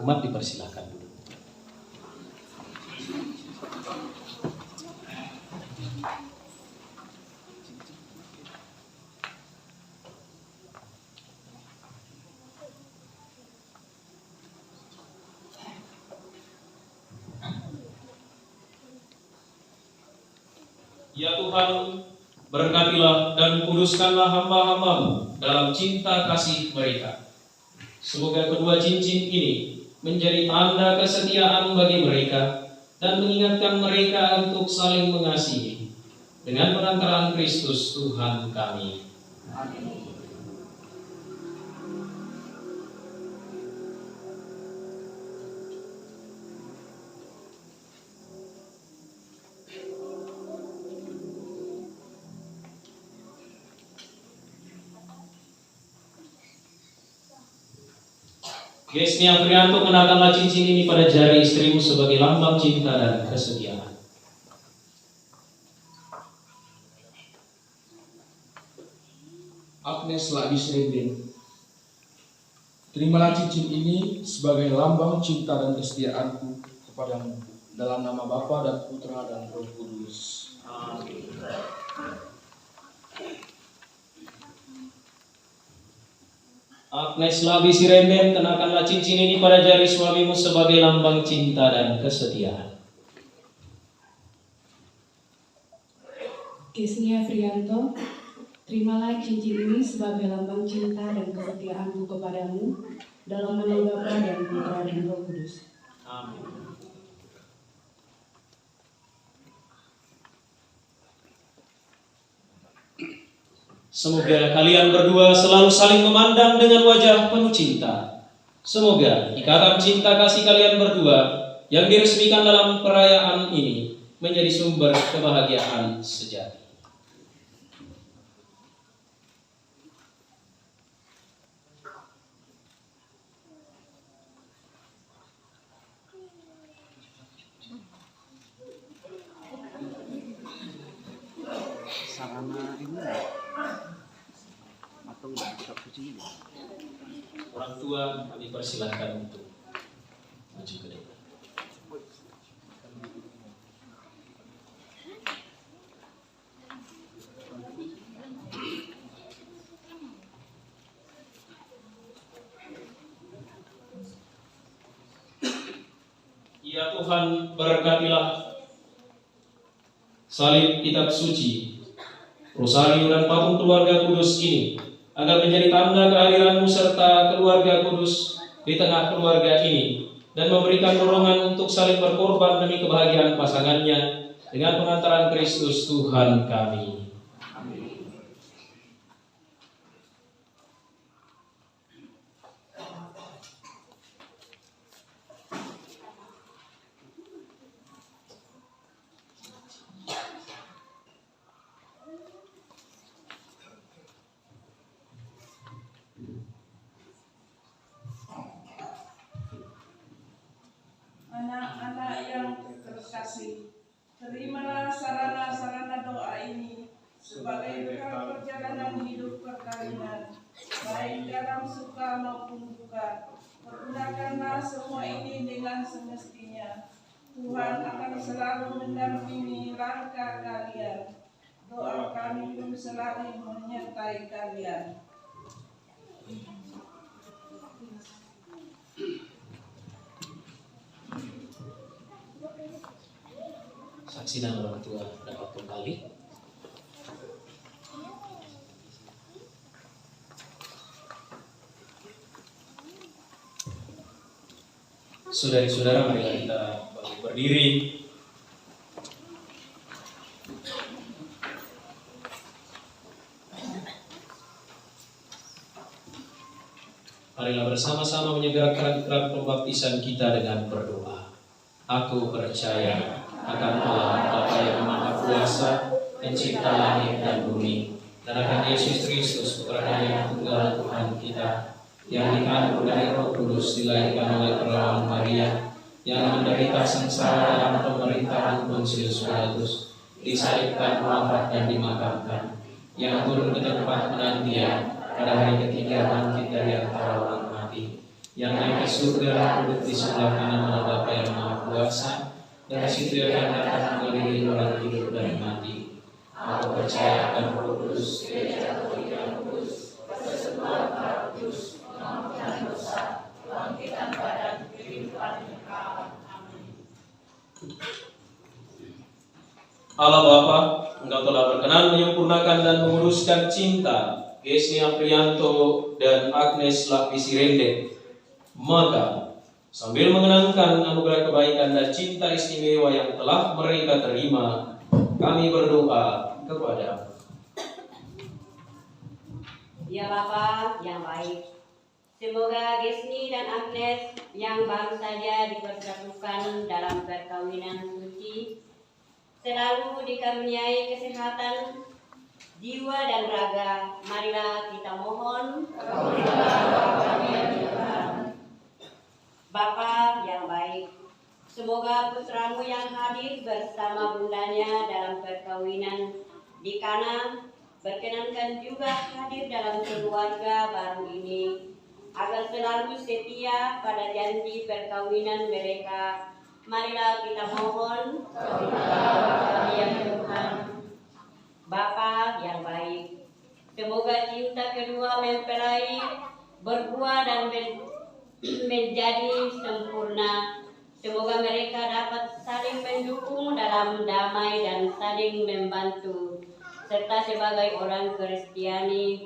Speaker 2: Umat dipersilakan dulu. Ya Tuhan, berkatilah dan kuduskanlah hamba-hambamu dalam cinta kasih mereka. Semoga kedua cincin ini menjadi tanda kesetiaan bagi mereka dan mengingatkan mereka untuk saling mengasihi dengan perantaraan Kristus Tuhan kami. Amin. Gesni Afrianto, kenakanlah cincin ini pada jari istrimu sebagai lambang cinta dan kesetiaan.
Speaker 7: Agnes Labi Sirenden, terimalah cincin ini sebagai lambang cinta dan kesetiaanku kepadamu, dalam nama Bapa dan Putra dan Roh Kudus. Amin.
Speaker 2: Agnes Labi Sirenden, kenakanlah cincin ini pada jari suamimu sebagai lambang cinta dan kesetiaan.
Speaker 6: Gesni Afrianto, Terimalah cincin ini sebagai lambang cinta dan kesetiaanku kepadamu dalam nama Bapa dan Putra dan Roh Kudus.
Speaker 2: Amin. Semoga kalian berdua selalu saling memandang dengan wajah penuh cinta. Semoga ikatan cinta kasih kalian berdua yang diresmikan dalam perayaan ini menjadi sumber kebahagiaan sejati.
Speaker 1: Sarana ini atau kita kucing ini.
Speaker 2: Orang tua kami persilahkan untuk maju ke depan. Ya Tuhan, berkatilah salib kitab suci, rosario dan patung keluarga kudus ini, agar menjadi tanda kehadiran-Mu serta keluarga kudus di tengah keluarga ini, dan memberikan dorongan untuk saling berkorban demi kebahagiaan pasangannya dengan pengantaran Kristus Tuhan kami.
Speaker 8: Anak-anak yang terkasih, terimalah sarana-sarana doa ini sebagai bekal perjalanan hidup perkawinan, baik dalam suka maupun duka. Pergunakanlah semua ini dengan semestinya. Tuhan akan selalu mendampingi langkah kalian. Doa kami pun selalu menyertai kalian.
Speaker 2: Saksi dan orang tua dapat kembali. Saudari-saudara, mari kita berdiri. Marilah bersama-sama menyegerakan ikrar pembaptisan kita dengan berdoa. Aku percaya akan Allah Bapa yang Maha Kuasa, pencipta langit dan bumi, dan akan Yesus Kristus, Putra yang tunggal Tuhan kita, yang dikandung dari Roh Kudus, dilahirkan oleh perawan Maria, yang menderita sengsara dalam pemerintahan Pontius Pilatus, disalibkan, wafat dan dimakamkan, yang turun ke tempat penantian, pada hari ketiga bangkit dari antara orang mati, yang naik ke surga, duduk di sebelah kanan Allah Bapa yang Maha Kuasa, dan situ akan datang mengiringi orang hidup dan mati. Aku percaya akan Roh Kudus, Gereja Katolik yang kudus, persekutuan para kudus, pengampunan dosa, kebangkitan badan, kehidupan kekal. Amin. Allah Bapa, Engkau telah berkenan menyempurnakan dan menguruskan cinta Gesni Afrianto dan Agnes Lapisirende. Maka sambil mengenangkan anugerah kebaikan dan cinta istimewa yang telah mereka terima, kami berdoa kepada
Speaker 9: Ya Bapa yang baik, semoga Gesni dan Agnes yang baru saja dipersatukan dalam perkawinan suci selalu dikaruniai kesehatan jiwa dan raga. Marilah kita mohon. Bapa yang baik, semoga putramu yang hadir bersama bundanya dalam perkawinan di Kana berkenankan juga hadir dalam keluarga baru ini, agar selalu setia pada janji perkawinan mereka. Marilah kita mohon. Ya Tuhan. Bapa yang baik, semoga cinta kedua mempelai berbuah dan menjadi sempurna. Semoga mereka dapat saling mendukung dalam damai dan saling membantu, serta sebagai orang Kristiani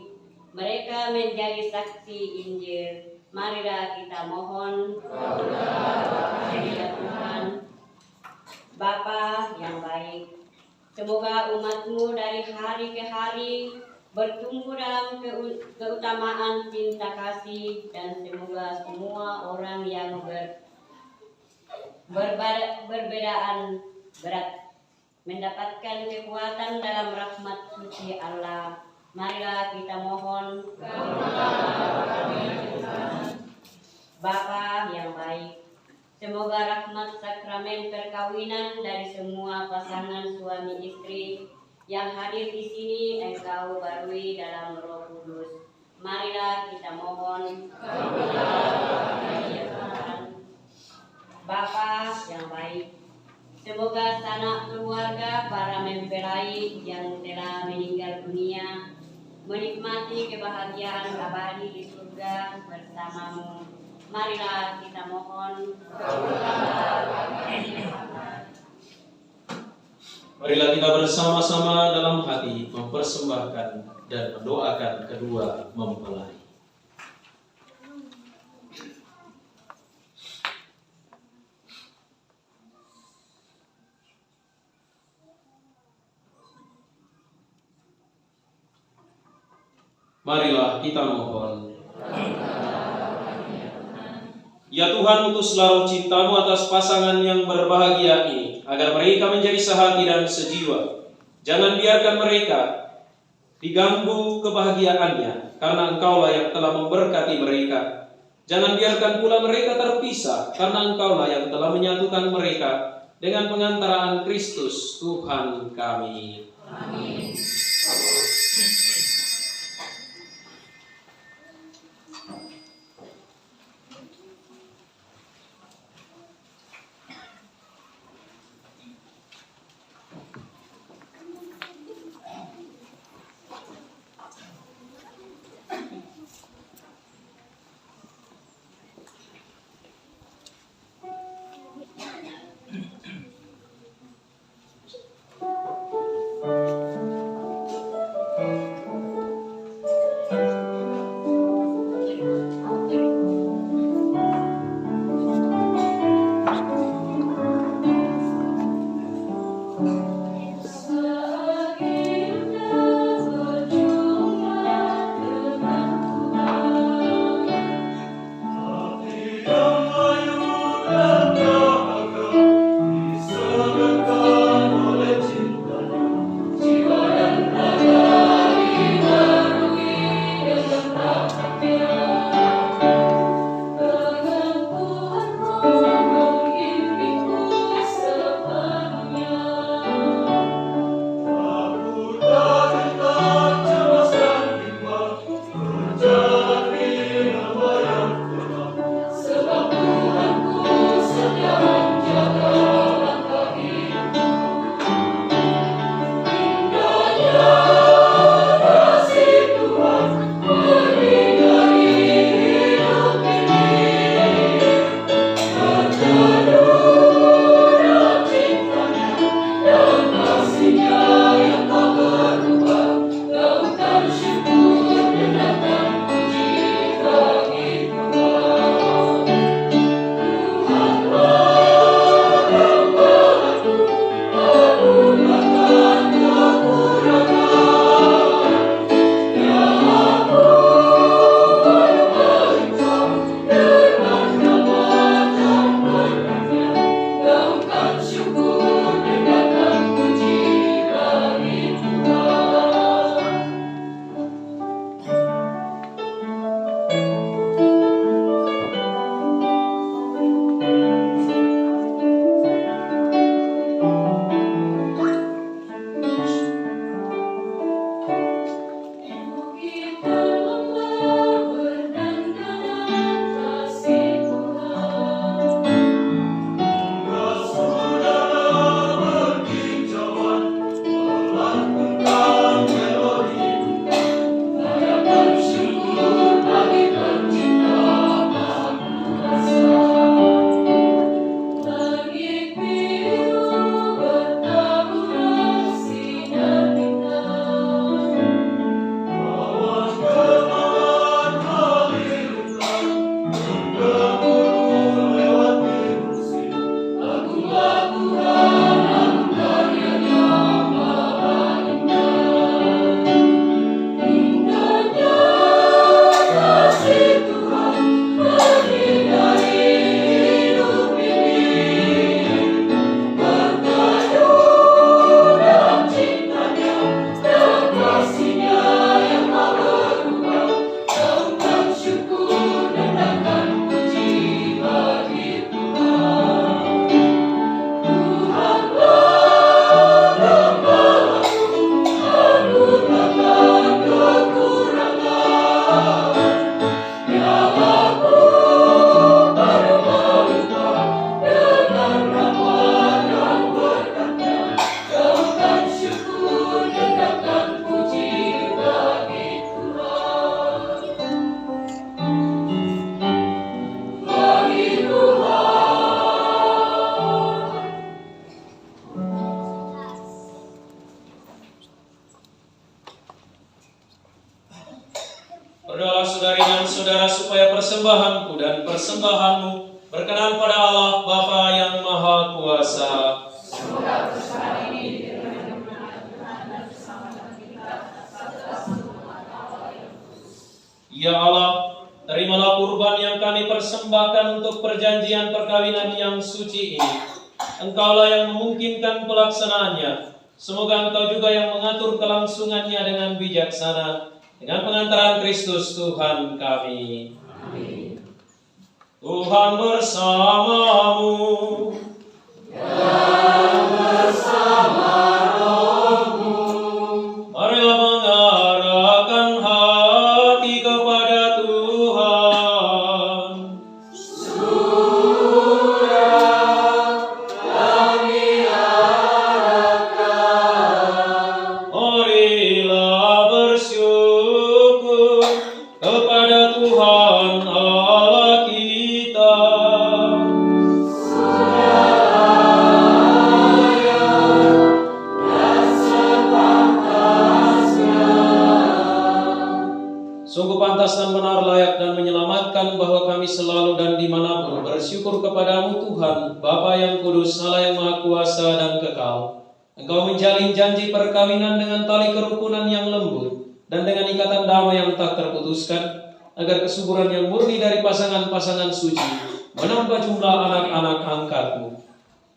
Speaker 9: mereka menjadi saksi Injil. Marilah kita mohon kepada Tuhan. Bapa yang baik, semoga umat-Mu dari hari ke hari bertumbuh dalam keutamaan cinta kasih, dan semoga semua orang yang berbedaan berat mendapatkan kekuatan dalam rahmat suci Allah. Marilah kita mohon Bapa yang baik, semoga rahmat sakramen perkawinan dari semua pasangan suami istri yang hadir di sini Engkau barui dalam Roh Kudus. Marilah kita mohon Bapa yang baik, semoga sanak keluarga para mempelai yang telah meninggal dunia menikmati kebahagiaan abadi di surga bersama-Mu. Marilah kita mohon.
Speaker 2: Marilah kita bersama-sama dalam hati mempersembahkan dan mendoakan kedua mempelai. Marilah kita mohon. Ya Tuhan, utuslah roh cinta-Mu atas pasangan yang berbahagia ini, agar mereka menjadi sehati dan sejiwa. Jangan biarkan mereka diganggu kebahagiaannya, karena Engkaulah yang telah memberkati mereka. Jangan biarkan pula mereka terpisah, karena Engkaulah yang telah menyatukan mereka dengan pengantaraan Kristus Tuhan kami.
Speaker 9: Amin.
Speaker 2: persembahanku dan persembahanmu berkenan pada Allah Bapa yang Maha Kuasa.
Speaker 8: Semoga persembahan ini diterima dengan Tuhan dan bersama dengan kita
Speaker 2: Ya Allah, terimalah kurban yang kami persembahkan untuk perjanjian perkawinan yang suci ini. Engkaulah yang memungkinkan pelaksanaannya. Semoga Engkau juga yang mengatur kelangsungannya dengan bijaksana, dengan pengantaran Kristus Tuhan kami.
Speaker 8: Amin.
Speaker 2: Tuhan bersamamu.
Speaker 8: Dan bersama rohmu.
Speaker 2: Marilah mengarahkan hati kepada Tuhan.
Speaker 8: Surah kami harapkan.
Speaker 2: Marilah bersyukur kepada Tuhan Allah kita. Sungguh pantas dan benar, layak dan menyelamatkan bahwa kami selalu dan dimanapun bersyukur kepadamu Tuhan, Bapa yang kudus, Allah yang maha kuasa dan kekal. Engkau menjalin janji perkawinan dengan tali kerukunan yang lembut dan dengan ikatan damai yang tak terputuskan, agar kesuburan yang murni dari pasangan-pasangan suci menambah jumlah anak-anak angkatmu.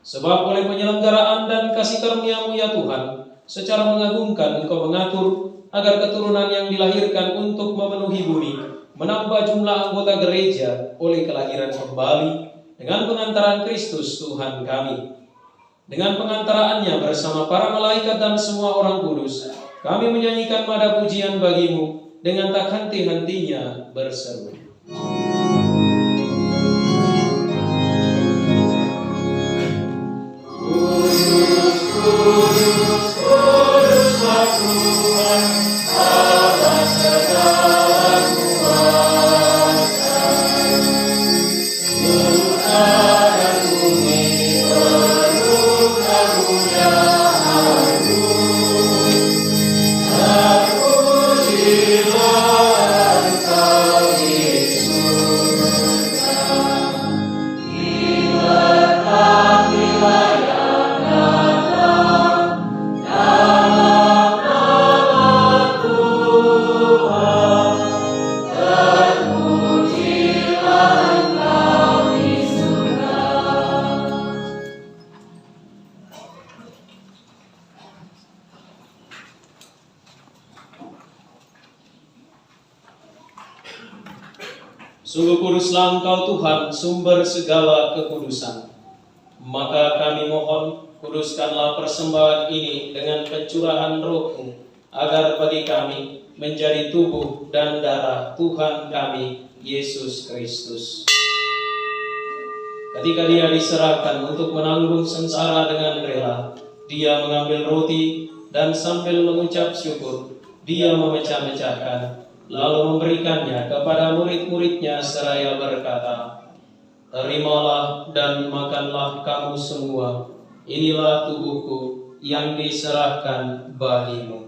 Speaker 2: Sebab oleh penyelenggaraan dan kasih karunia-Mu ya Tuhan, secara mengagumkan Engkau mengatur agar keturunan yang dilahirkan untuk memenuhi bumi menambah jumlah anggota gereja oleh kelahiran kembali dengan pengantaran Kristus Tuhan kami. Dengan pengantaraannya bersama para malaikat dan semua orang kudus, kami menyanyikan nada pujian bagi-Mu dengan tak henti-hentinya berseru. Sungguh kuduslah Engkau Tuhan, sumber segala kekudusan. Maka kami mohon, kuduskanlah persembahan ini dengan pencurahan Roh-Mu, agar bagi kami menjadi tubuh dan darah Tuhan kami, Yesus Kristus. Ketika Dia diserahkan untuk menanggung sengsara dengan rela, Dia mengambil roti dan sambil mengucap syukur, Dia memecah-mecahkan, lalu memberikannya kepada murid-muridnya seraya berkata, "Terimalah dan makanlah kamu semua, inilah tubuhku yang diserahkan bagimu."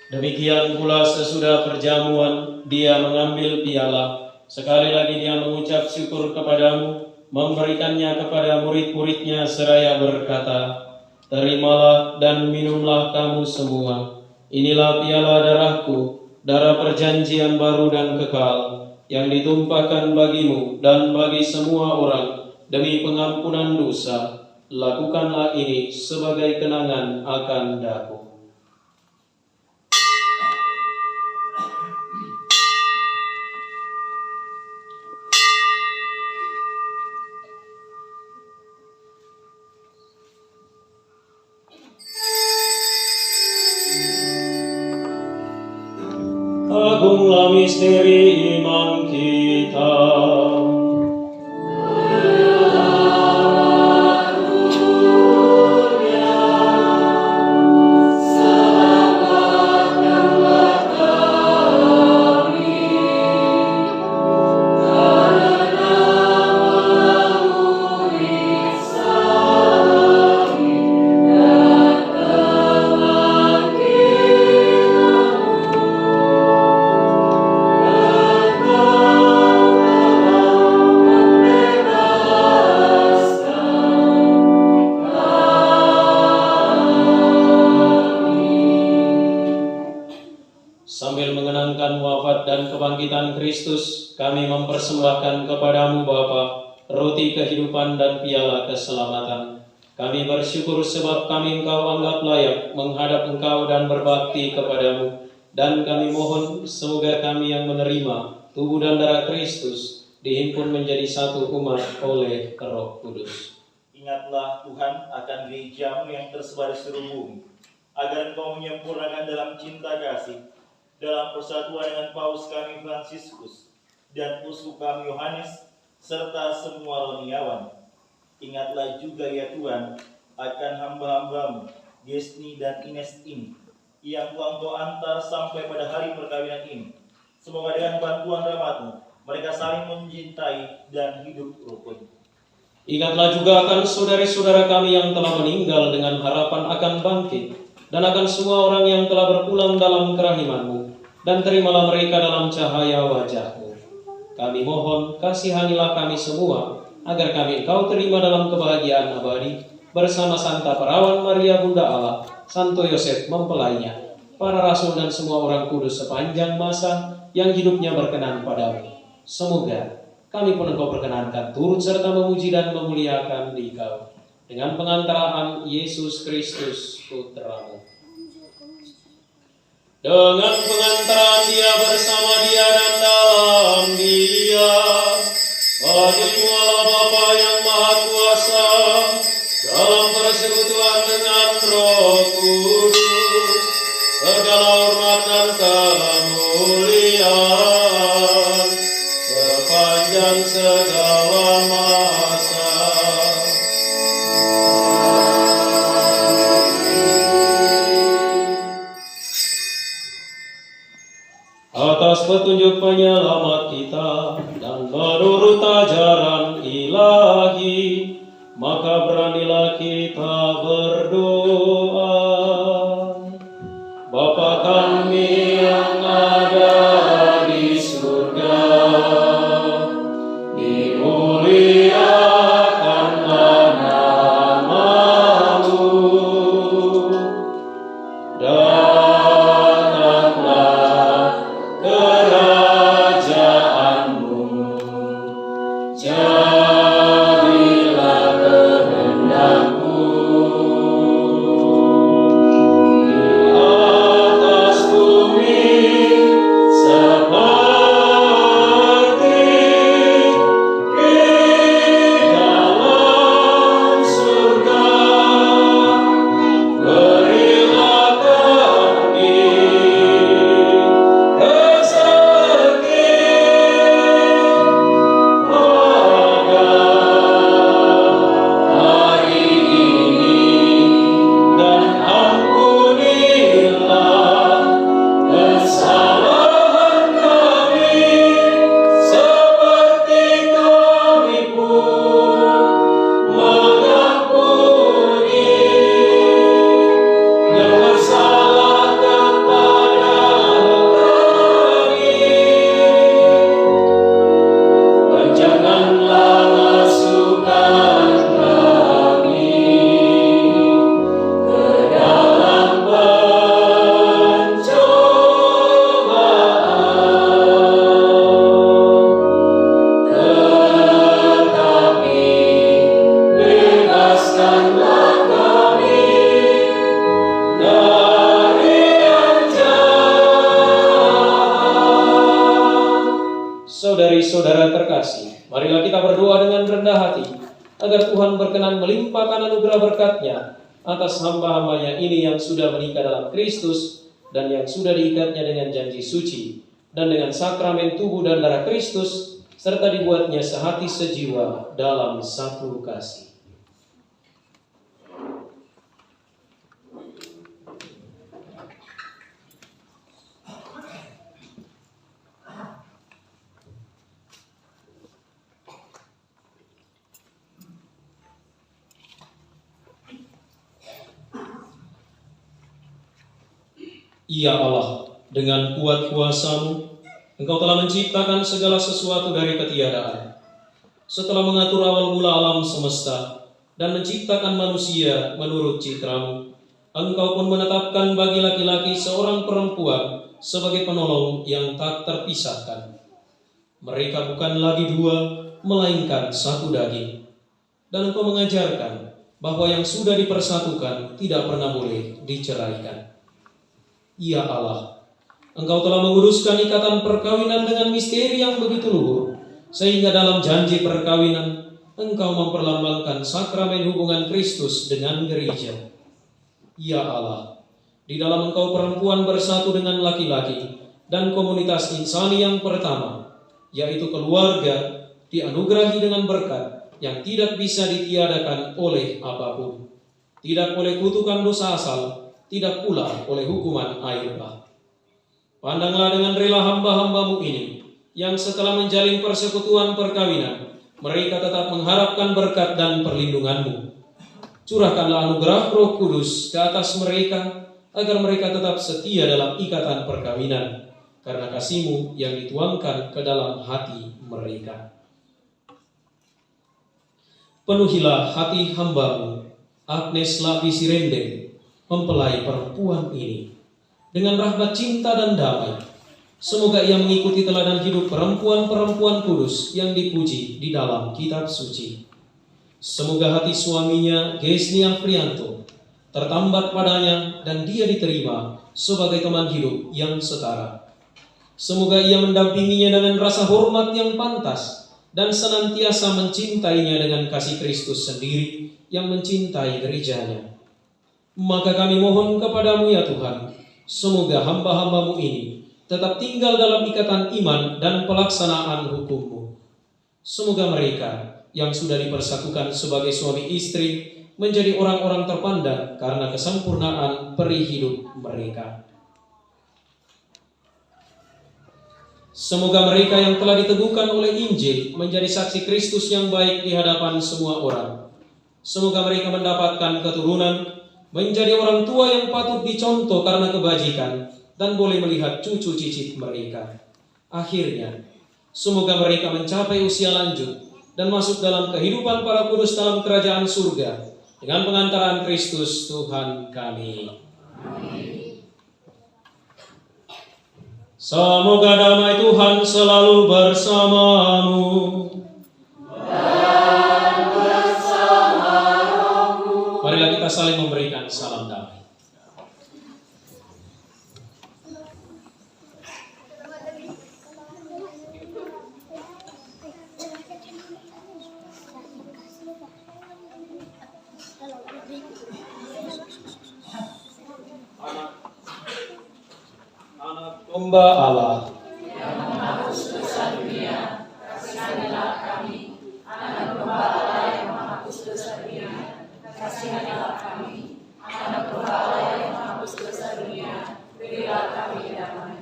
Speaker 2: Demikian pula sesudah perjamuan, Dia mengambil piala. Sekali lagi Dia mengucap syukur kepadamu, memberikannya kepada murid-muridnya seraya berkata, "Terimalah dan minumlah kamu semua. Inilah piala darahku, darah perjanjian baru dan kekal, yang ditumpahkan bagimu dan bagi semua orang demi pengampunan dosa. Lakukanlah ini sebagai kenangan akan daku." Agunglah misteri iman kita.
Speaker 8: Selamatkanlah kami.
Speaker 2: Kristus, kami mempersembahkan kepadamu Bapa roti kehidupan dan piala keselamatan. Kami bersyukur sebab kami Engkau anggap layak menghadap Engkau dan berbakti kepadamu. Dan kami mohon semoga kami yang menerima tubuh dan darah Kristus dihimpun menjadi satu umat oleh Roh Kudus.
Speaker 5: Ingatlah Tuhan akan gerejamu yang tersebar di seluruh bumi, agar Engkau menyempurnakan dalam cinta kasih, dalam persatuan dengan Paus kami Fransiskus dan Uskup kami Yohanes, serta semua roniawan. Ingatlah juga ya Tuhan akan hamba-hambamu Gesni dan Ines ini, yang Engkau antar sampai pada hari perkawinan ini. Semoga dengan bantuan rahmat-Mu mereka saling mencintai dan hidup rukun.
Speaker 2: Ingatlah juga akan saudara-saudara kami yang telah meninggal dengan harapan akan bangkit, dan akan semua orang yang telah berpulang dalam kerahiman-Mu, dan terimalah mereka dalam cahaya wajah-Mu. Kami mohon, kasihanilah kami semua, agar kami Engkau terima dalam kebahagiaan abadi, bersama Santa Perawan Maria Bunda Allah, Santo Yosef mempelainya, para rasul dan semua orang kudus sepanjang masa yang hidupnya berkenan padamu. Semoga kami pun Engkau perkenankan turut serta memuji dan memuliakan Dikau dengan pengantaraan Yesus Kristus Putra-Mu. Dengan pengantaran Dia, bersama Dia dan dalam Dia, bagimu Allah Bapa yang Maha Kuasa, dalam persekutuan dengan Roh Kudus, segala hormat dan kemuliaan sepanjang segala masa. Atas petunjuk penyelamat kita dan menurut ajaran ilahi, maka beranilah kita berdoa. Bapa kami yang ada di surga, dimuliakanlah nama-Mu, datanglah kerajaan-Mu, jadilah kehendak-Mu di atas bumi seperti di dalam surga. Berilah kami rezeki pada hari ini, dan ampunilah kesalahan kami seperti kami pun mengampuni yang bersalah kepada kami. Dan janganlah masukkan kami ke dalam pencobaan, tetapi bebaskanlah kami dari yang jahat. Saudari-saudara terkasih, marilah kita berdoa dengan rendah hati, agar Tuhan berkenan melimpahkan anugerah berkat-Nya atas hamba-hambanya ini yang sudah menikah dalam Kristus, dan yang sudah diikatnya dengan janji suci, dan dengan sakramen tubuh dan darah Kristus, serta dibuatnya sehati sejiwa dalam satu kasih. Ya Allah, dengan kuat kuasa-Mu, Engkau telah menciptakan segala sesuatu dari ketiadaan. Setelah mengatur awal mula alam semesta dan menciptakan manusia menurut citra-Mu, Engkau pun menetapkan bagi laki-laki seorang perempuan sebagai penolong yang tak terpisahkan. Mereka bukan lagi dua, melainkan satu daging. Dan Engkau mengajarkan bahwa yang sudah dipersatukan tidak pernah boleh diceraikan. Ya Allah, Engkau telah menguruskan ikatan perkawinan dengan misteri yang begitu luhur, sehingga dalam janji perkawinan Engkau memperlambangkan sakramen hubungan Kristus dengan gereja. Ya Allah, di dalam Engkau perempuan bersatu dengan laki-laki dan komunitas insani yang pertama, yaitu keluarga, dianugerahi dengan berkat yang tidak bisa ditiadakan oleh apapun, tidak oleh kutukan dosa asal, tidak pula oleh hukuman air bah. Pandanglah dengan rela hamba-hambamu ini, yang setelah menjalin persekutuan perkawinan, mereka tetap mengharapkan berkat dan perlindungan-Mu. Curahkanlah anugerah Roh Kudus ke atas mereka, agar mereka tetap setia dalam ikatan perkawinan, karena kasih-Mu yang dituangkan ke dalam hati mereka. Penuhilah hati hamba-Mu, Agnes Lapisi Rendeng, mempelai perempuan ini, dengan rahmat cinta dan damai. Semoga ia mengikuti teladan hidup perempuan-perempuan kudus yang dipuji di dalam kitab suci. Semoga hati suaminya, Gesni Afrianto, tertambat padanya dan dia diterima sebagai teman hidup yang setara. Semoga ia mendampinginya dengan rasa hormat yang pantas dan senantiasa mencintainya dengan kasih Kristus sendiri yang mencintai gerejanya. Maka kami mohon kepadamu ya Tuhan, semoga hamba-hambamu ini tetap tinggal dalam ikatan iman dan pelaksanaan hukum-Mu. Semoga mereka yang sudah dipersatukan sebagai suami istri menjadi orang-orang terpandang karena kesempurnaan peri hidup mereka. Semoga mereka yang telah diteguhkan oleh Injil menjadi saksi Kristus yang baik di hadapan semua orang. Semoga mereka mendapatkan keturunan, menjadi orang tua yang patut dicontoh karena kebajikan, dan boleh melihat cucu cicit mereka. Akhirnya, semoga mereka mencapai usia lanjut dan masuk dalam kehidupan para kudus dalam kerajaan surga dengan pengantaran Kristus Tuhan kami. Amin. Semoga damai Tuhan selalu bersamamu. Dan bersama rohmu. Marilah kita saling memberikan salam damai. Anak domba Allah yang menghapus dosa dunia, kasihanilah kami. Anak domba Allah yang menghapus dosa dunia, kasihanilah kami. Anak domba Allah yang menghapus dosa dunia, berilah kami damai.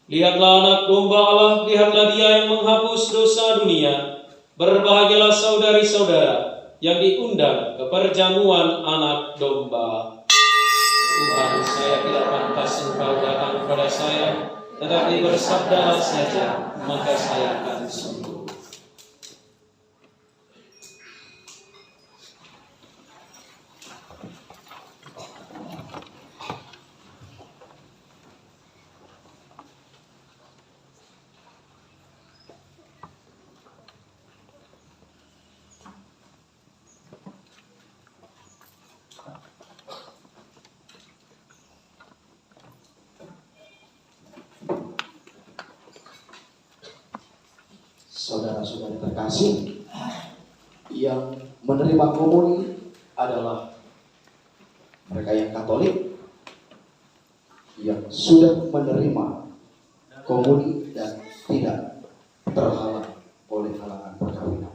Speaker 2: Lihatlah anak domba Allah, lihatlah Dia yang menghapus dosa dunia. Berbahagialah saudari-saudara yang diundang ke perjamuan anak domba. Tuhan, saya tidak pantas Engkau datang kepada saya, tetapi bersabdalah saja, maka saya akan sembuh.
Speaker 7: Saudara-saudari terkasih, yang menerima komuni adalah mereka yang Katolik yang sudah menerima komuni dan tidak terhalang oleh halangan perkawinan.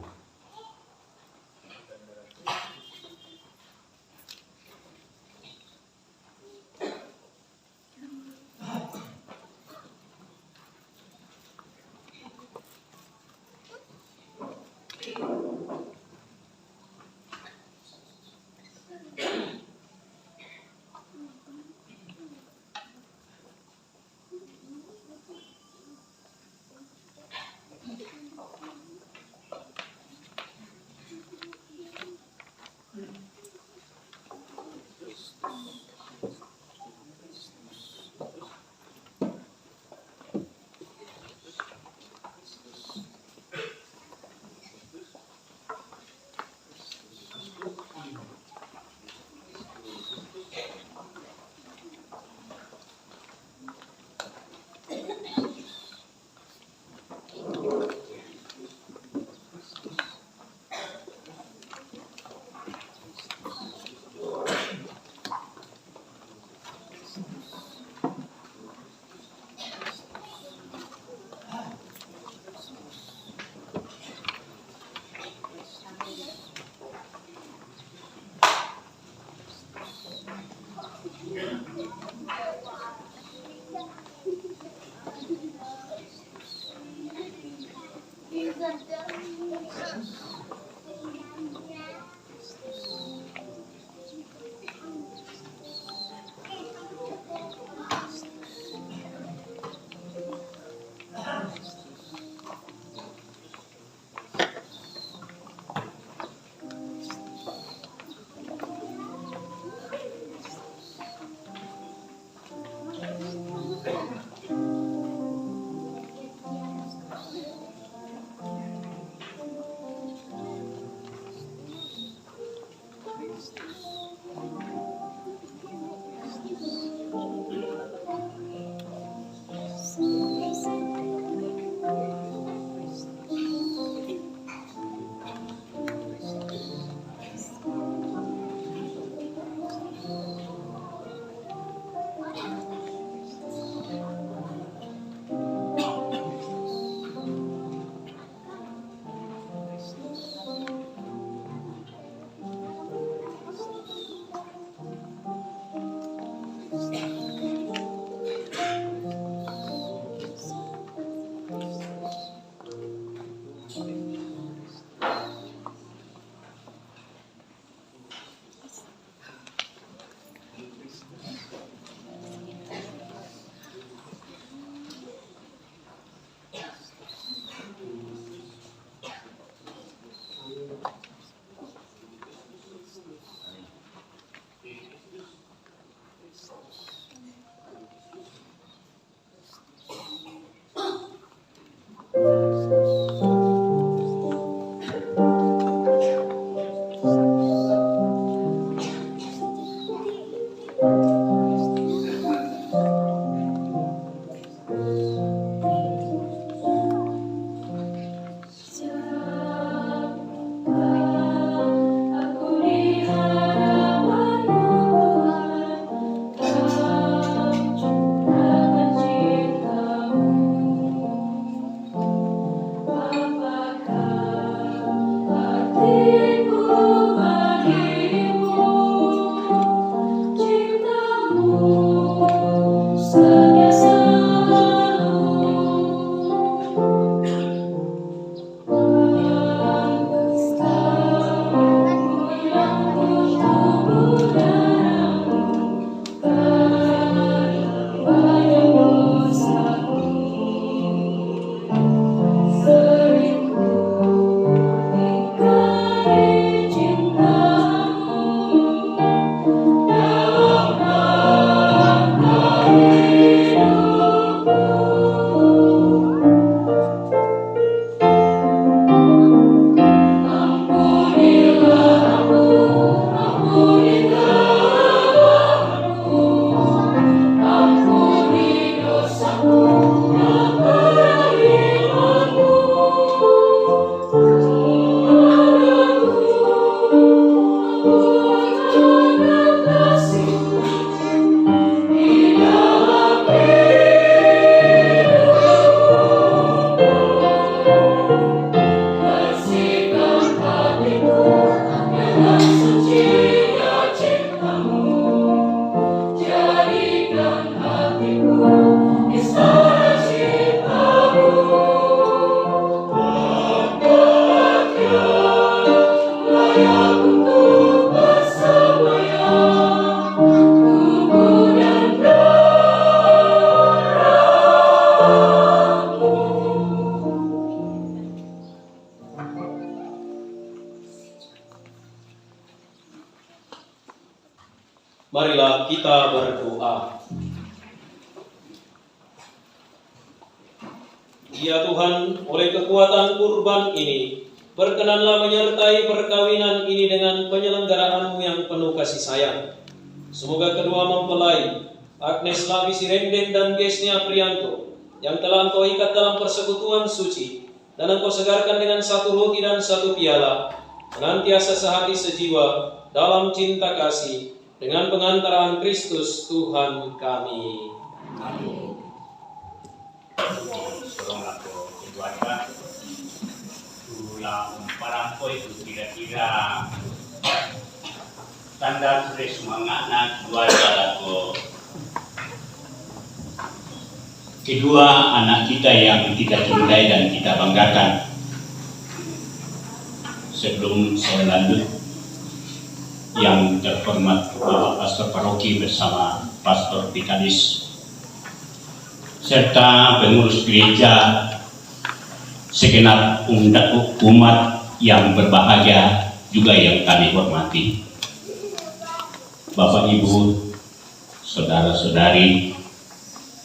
Speaker 2: Marilah kita berdoa. Ya Tuhan, oleh kekuatan kurban ini, berkenanlah menyertai perkawinan ini dengan penyelenggaraan-Mu yang penuh kasih sayang. Semoga kedua mempelai, Agnes Lavi Sirenden dan Gesnia Prianto, yang telah Engkau ikat dalam persekutuan suci, dan Engkau segarkan dengan satu roti dan satu piala, senantiasa sehati sejiwa dalam cinta kasih, dengan pengantaraan Kristus Tuhan kami.
Speaker 10: Amin. Soronglah ke keluarga. Tulang parangko itu kira-kira tanda sudah semangat nak keluarga ko. Kedua anak kita yang kita cintai dan kita banggakan. Sebelum saya lanjut, yang terhormat Bapak Pastor Paroki bersama Pastor Vikalis serta pengurus gereja, segenap umat yang berbahagia juga yang kami hormati. Bapak Ibu, saudara-saudari,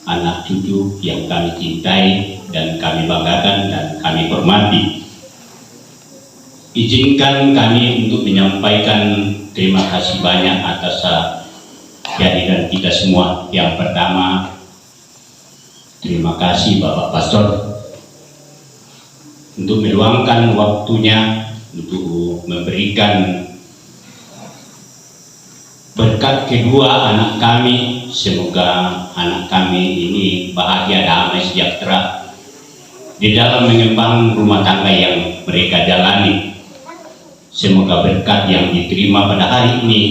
Speaker 10: anak cucu yang kami cintai dan kami banggakan dan kami hormati. Izinkan kami untuk menyampaikan terima kasih banyak atas kehadiran kita semua. Yang pertama, terima kasih Bapak Pastor untuk meluangkan waktunya untuk memberikan berkat kedua anak kami. Semoga anak kami ini bahagia, damai, sejahtera di dalam mengembang rumah tangga yang mereka jalani. Semoga berkat yang diterima pada hari ini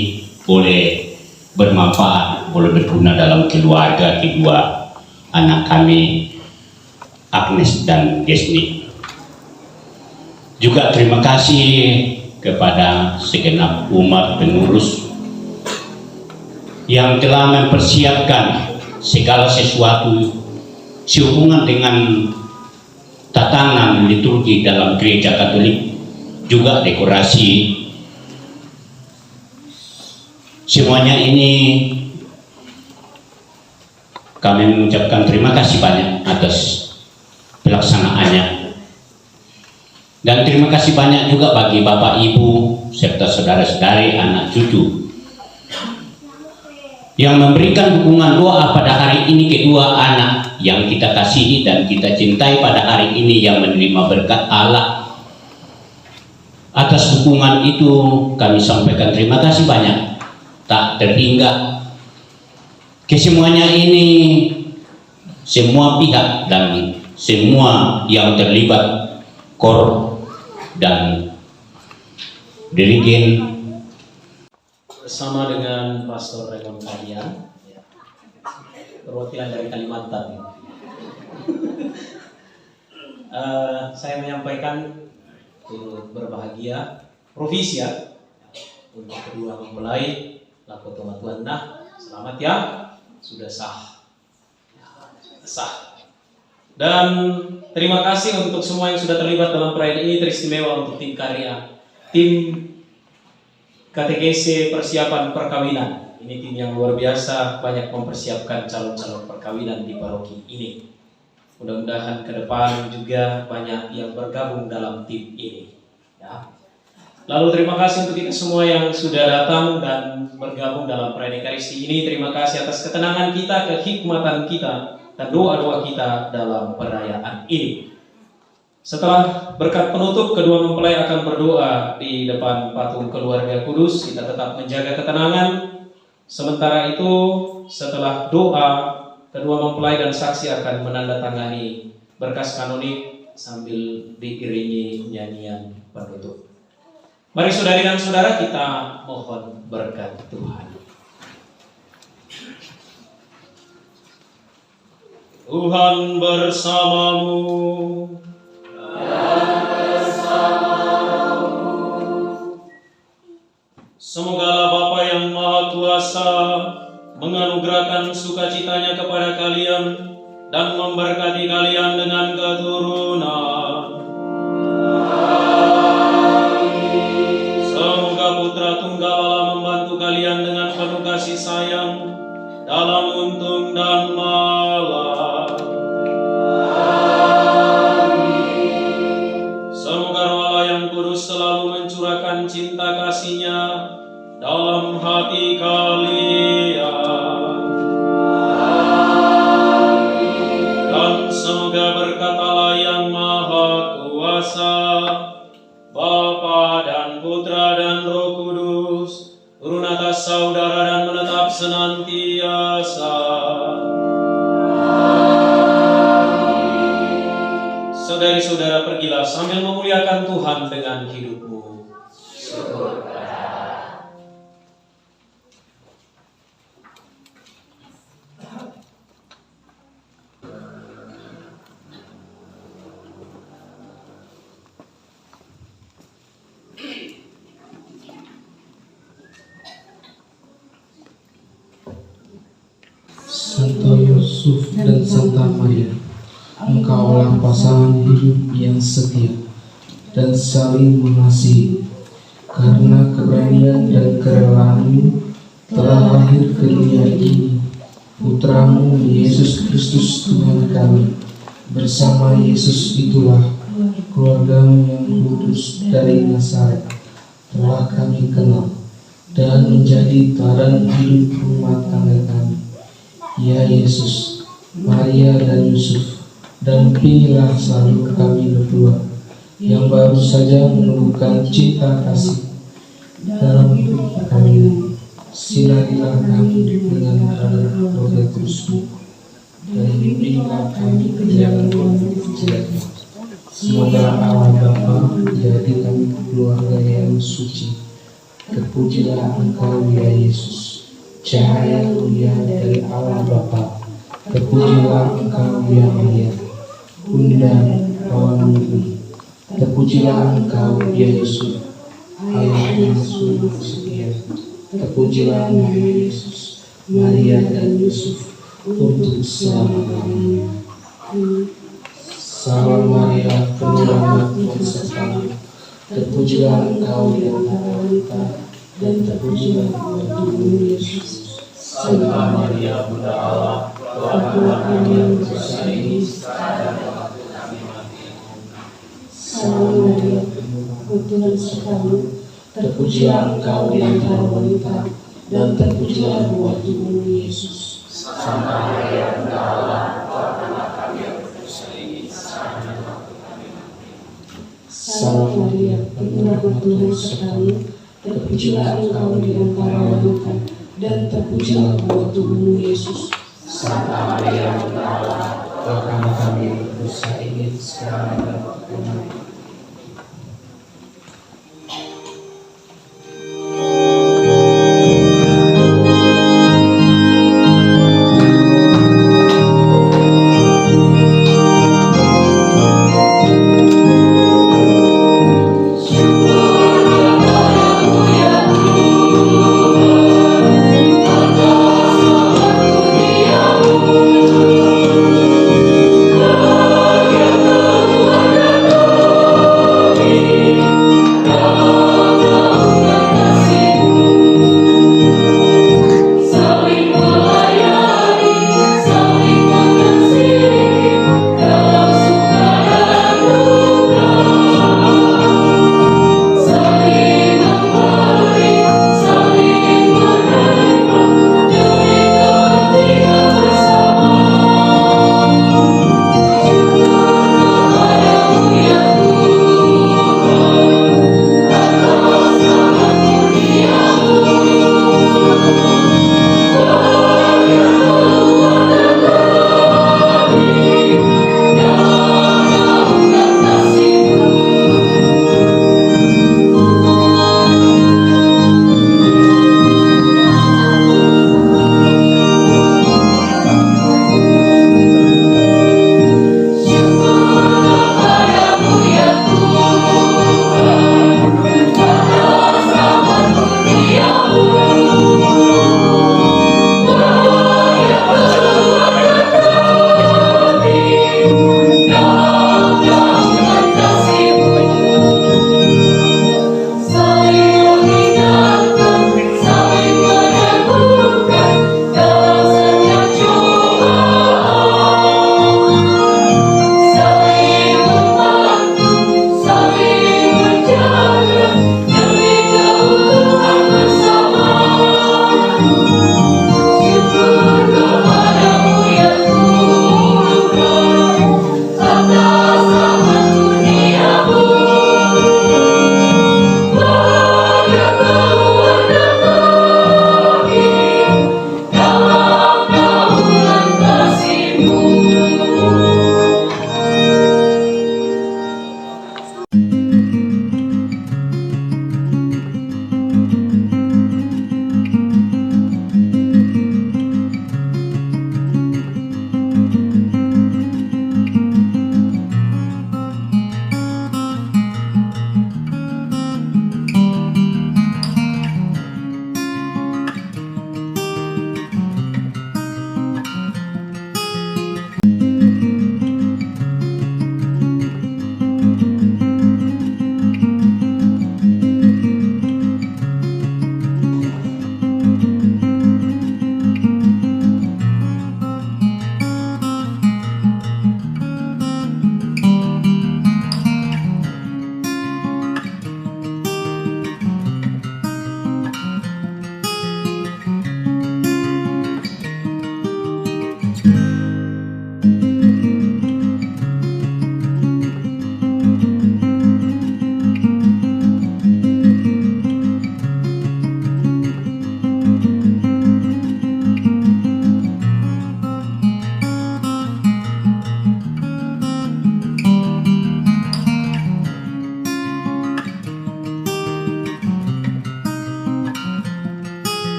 Speaker 10: boleh bermanfaat, boleh berguna dalam keluarga kedua anak kami, Agnes dan Gesni. Juga terima kasih kepada segenap umat pengurus yang telah mempersiapkan segala sesuatu sehubungan dengan tatanan liturgi dalam gereja Katolik, juga dekorasi. Semuanya ini kami mengucapkan terima kasih banyak atas pelaksanaannya. Dan terima kasih banyak juga bagi Bapak Ibu serta saudara-saudari, anak cucu yang memberikan dukungan doa pada hari ini kedua anak yang kita kasihi dan kita cintai pada hari ini, yang menerima berkat Allah. Atas dukungan itu kami sampaikan terima kasih banyak, tak terhingga. Kesemuanya ini, semua pihak dan semua yang terlibat, kor dan dirigen
Speaker 2: bersama dengan Pastor Raymond Kadian, perwakilan dari Kalimantan. Saya menyampaikan berbahagia provisia untuk kedua mempelai laku Tuhan nah, selamat ya, sudah sah. Dan terima kasih untuk semua yang sudah terlibat dalam perayaan ini teristimewa, untuk tim karya, tim KTGC persiapan perkawinan. Ini tim yang luar biasa, banyak mempersiapkan calon-calon perkawinan di paroki ini. Mudah-mudahan ke depan juga banyak yang bergabung dalam tim ini. Ya. Lalu terima kasih untuk kita semua yang sudah datang dan bergabung dalam perayaan Ekaristi ini. Terima kasih atas ketenangan kita, kehikmatan kita, dan doa-doa kita dalam perayaan ini. Setelah berkat penutup, kedua mempelai akan berdoa di depan patung keluarga kudus. Kita tetap menjaga ketenangan. Sementara itu, setelah doa, kedua mempelai dan saksi akan menandatangani berkas kanonik sambil diiringi nyanyian penutup. Mari saudari dan saudara, kita mohon berkat Tuhan. Tuhan bersamamu. Semoga Bapa yang Maha Kuasa menganugerahkan sukacitanya kepada kalian dan memberkati kalian dengan keturunan. Semoga Putra Tunggal Allah membantu kalian dengan penuh kasih sayang dalam untung dan malam. Semoga Roh Allah yang kudus selalu mencurahkan cinta kasih-Nya dalam hati kalian. Dan semoga berkat Allah yang Maha Kuasa, Bapa dan Putra dan Roh Kudus, turun atas saudara dan menetap senantiasa. Saudari-saudara, pergilah sambil memuliakan Tuhan dengan hidupmu.
Speaker 7: Santo Yusuf dan Santa Maria, Engkaulah pasangan hidup yang setia dan saling mengasihi. Karena keberanian dan kerelaanmu telah lahir ke dunia ini Putramu Yesus Kristus Tuhan kami. Bersama Yesus itulah keluargamu yang kudus dari Nazaret telah kami kenal dan menjadi teladan hidup rumah tangga kami. Ya Yesus, Maria dan Yusuf, dan pilihlah selalu kami berdua yang baru saja menumbuhkan cinta kasih dalam hidup kami. Sirailah kami dengan Roh Kudus-Mu dan bimbinglah kami ke jalan yang jeleknya. Semoga Allah Bapa menjadikan keluarga yang suci. Terpujilah Engkau ya Yesus, cahaya mulia dari Allah Bapa. Terpujilah Engkau ya Maria, Bunda kawan Nabi. Terpujilah Engkau ya Yusuf, ayah yang sungguh setia. Terpujilah Nabi Yesus, Maria dan Yusuf untuk selama-lamanya. Salam Maria, penuh rahmat Tuhan sertamu. Terpujilah Engkau di antara wanita, dan terpujilah buah tubuhmu Yesus. Santa Maria, Bunda Allah, doakanlah kami yang berdosa ini sekarang dan waktu kami mati. Salam Maria, penuh rahmat Tuhan sertamu. Terpujilah Engkau di antara wanita, dan terpujilah buah tubuhmu Yesus. Santa Maria, Bunda Allah, doakanlah kami yang berdosa ini sekarang dan waktu kami mati. Salam Maria, penuh rahmat Tuhan sertamu. Terpujilah Engkau di antara wanita, dan terpujilah buah tubuhmu Yesus. Santa Maria, Bunda Allah, doakanlah kami yang berdosa ini sekarang dan waktu kami mati.
Speaker 8: Oh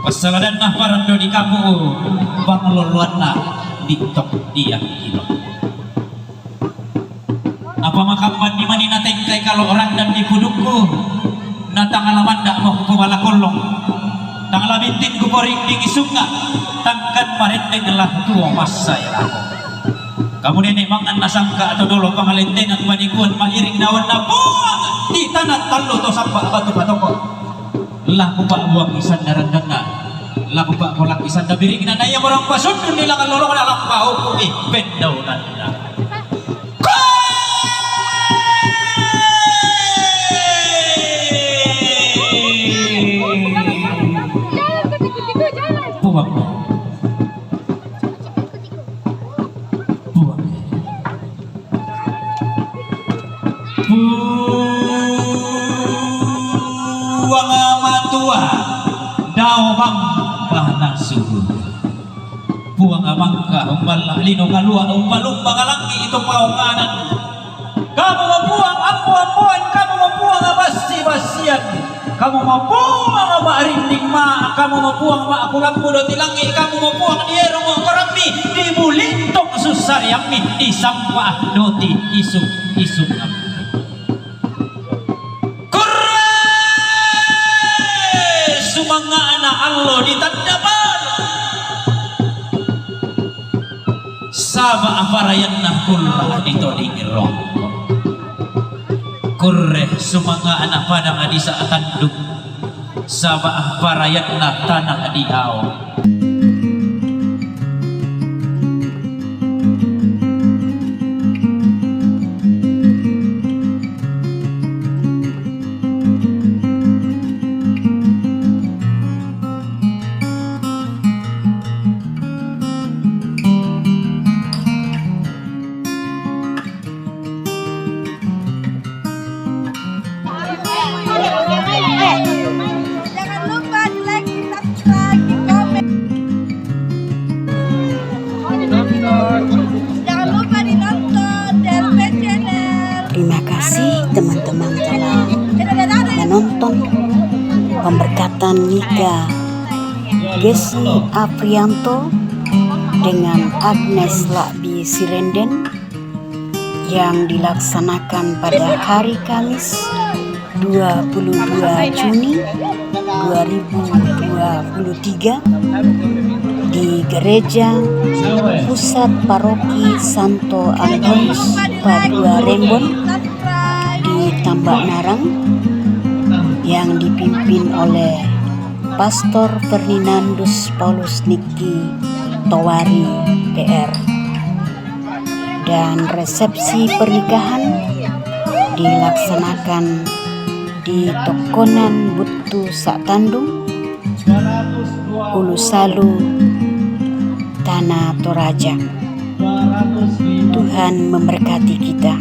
Speaker 11: Pasalanan na parando di kamu bangluluan na diktok dia kilo. Apa makapan di mana tengkai kalau orang dan di kudukku na tangalaman dak mau kumala kolong tangalabintin ku poring di isunga tangkan marendeng lah tua masa ya aku. Kamu nenek mangan nasangka atau dolo pangalenten at manikuan mairing dawan na buang di tanah talo to sampai batu batoko. Laku pak buang isan daran dana laku pak kolak isan dabiring na naya orang pasundun nila kan lolong dalam pau kumi bendau nanda buang buang buang amat tua daw bang bahana suhu buang amangka umbal lino kalua umbalung bangalangi itu paukanan kamu membuang ampuan kamu membuang basi-basian kamu membuang apa rinding ma kamu membuang ma aku lampu do tilangi kamu membuang di erong korami di bulintong susar yami di sampah doti isuk sumanga anak Allah di tandaban sama aparayan na kulla dito di irong kurre sumanga anak padang adi saat tanduk sama aparayan na tanah di ao.
Speaker 8: Jangan lupa di like, di subscribe, di komen. Jangan lupa dinonton DLP Channel.
Speaker 1: Terima kasih teman-teman telah menonton pemberkatan nikah Gesi Afrianto dengan Agnes Lakbi Sirenden yang dilaksanakan pada hari Kamis 22 Juni 2023 di Gereja Pusat Paroki Santo Antonius Padua Rembon di Tambak Narang yang dipimpin oleh Pastor Ferdinandus Paulus Niki Towari PR, dan resepsi pernikahan dilaksanakan di Tokonan Butu Saktandung, Hulu Salu, Tanah Toraja. Tuhan memberkati kita.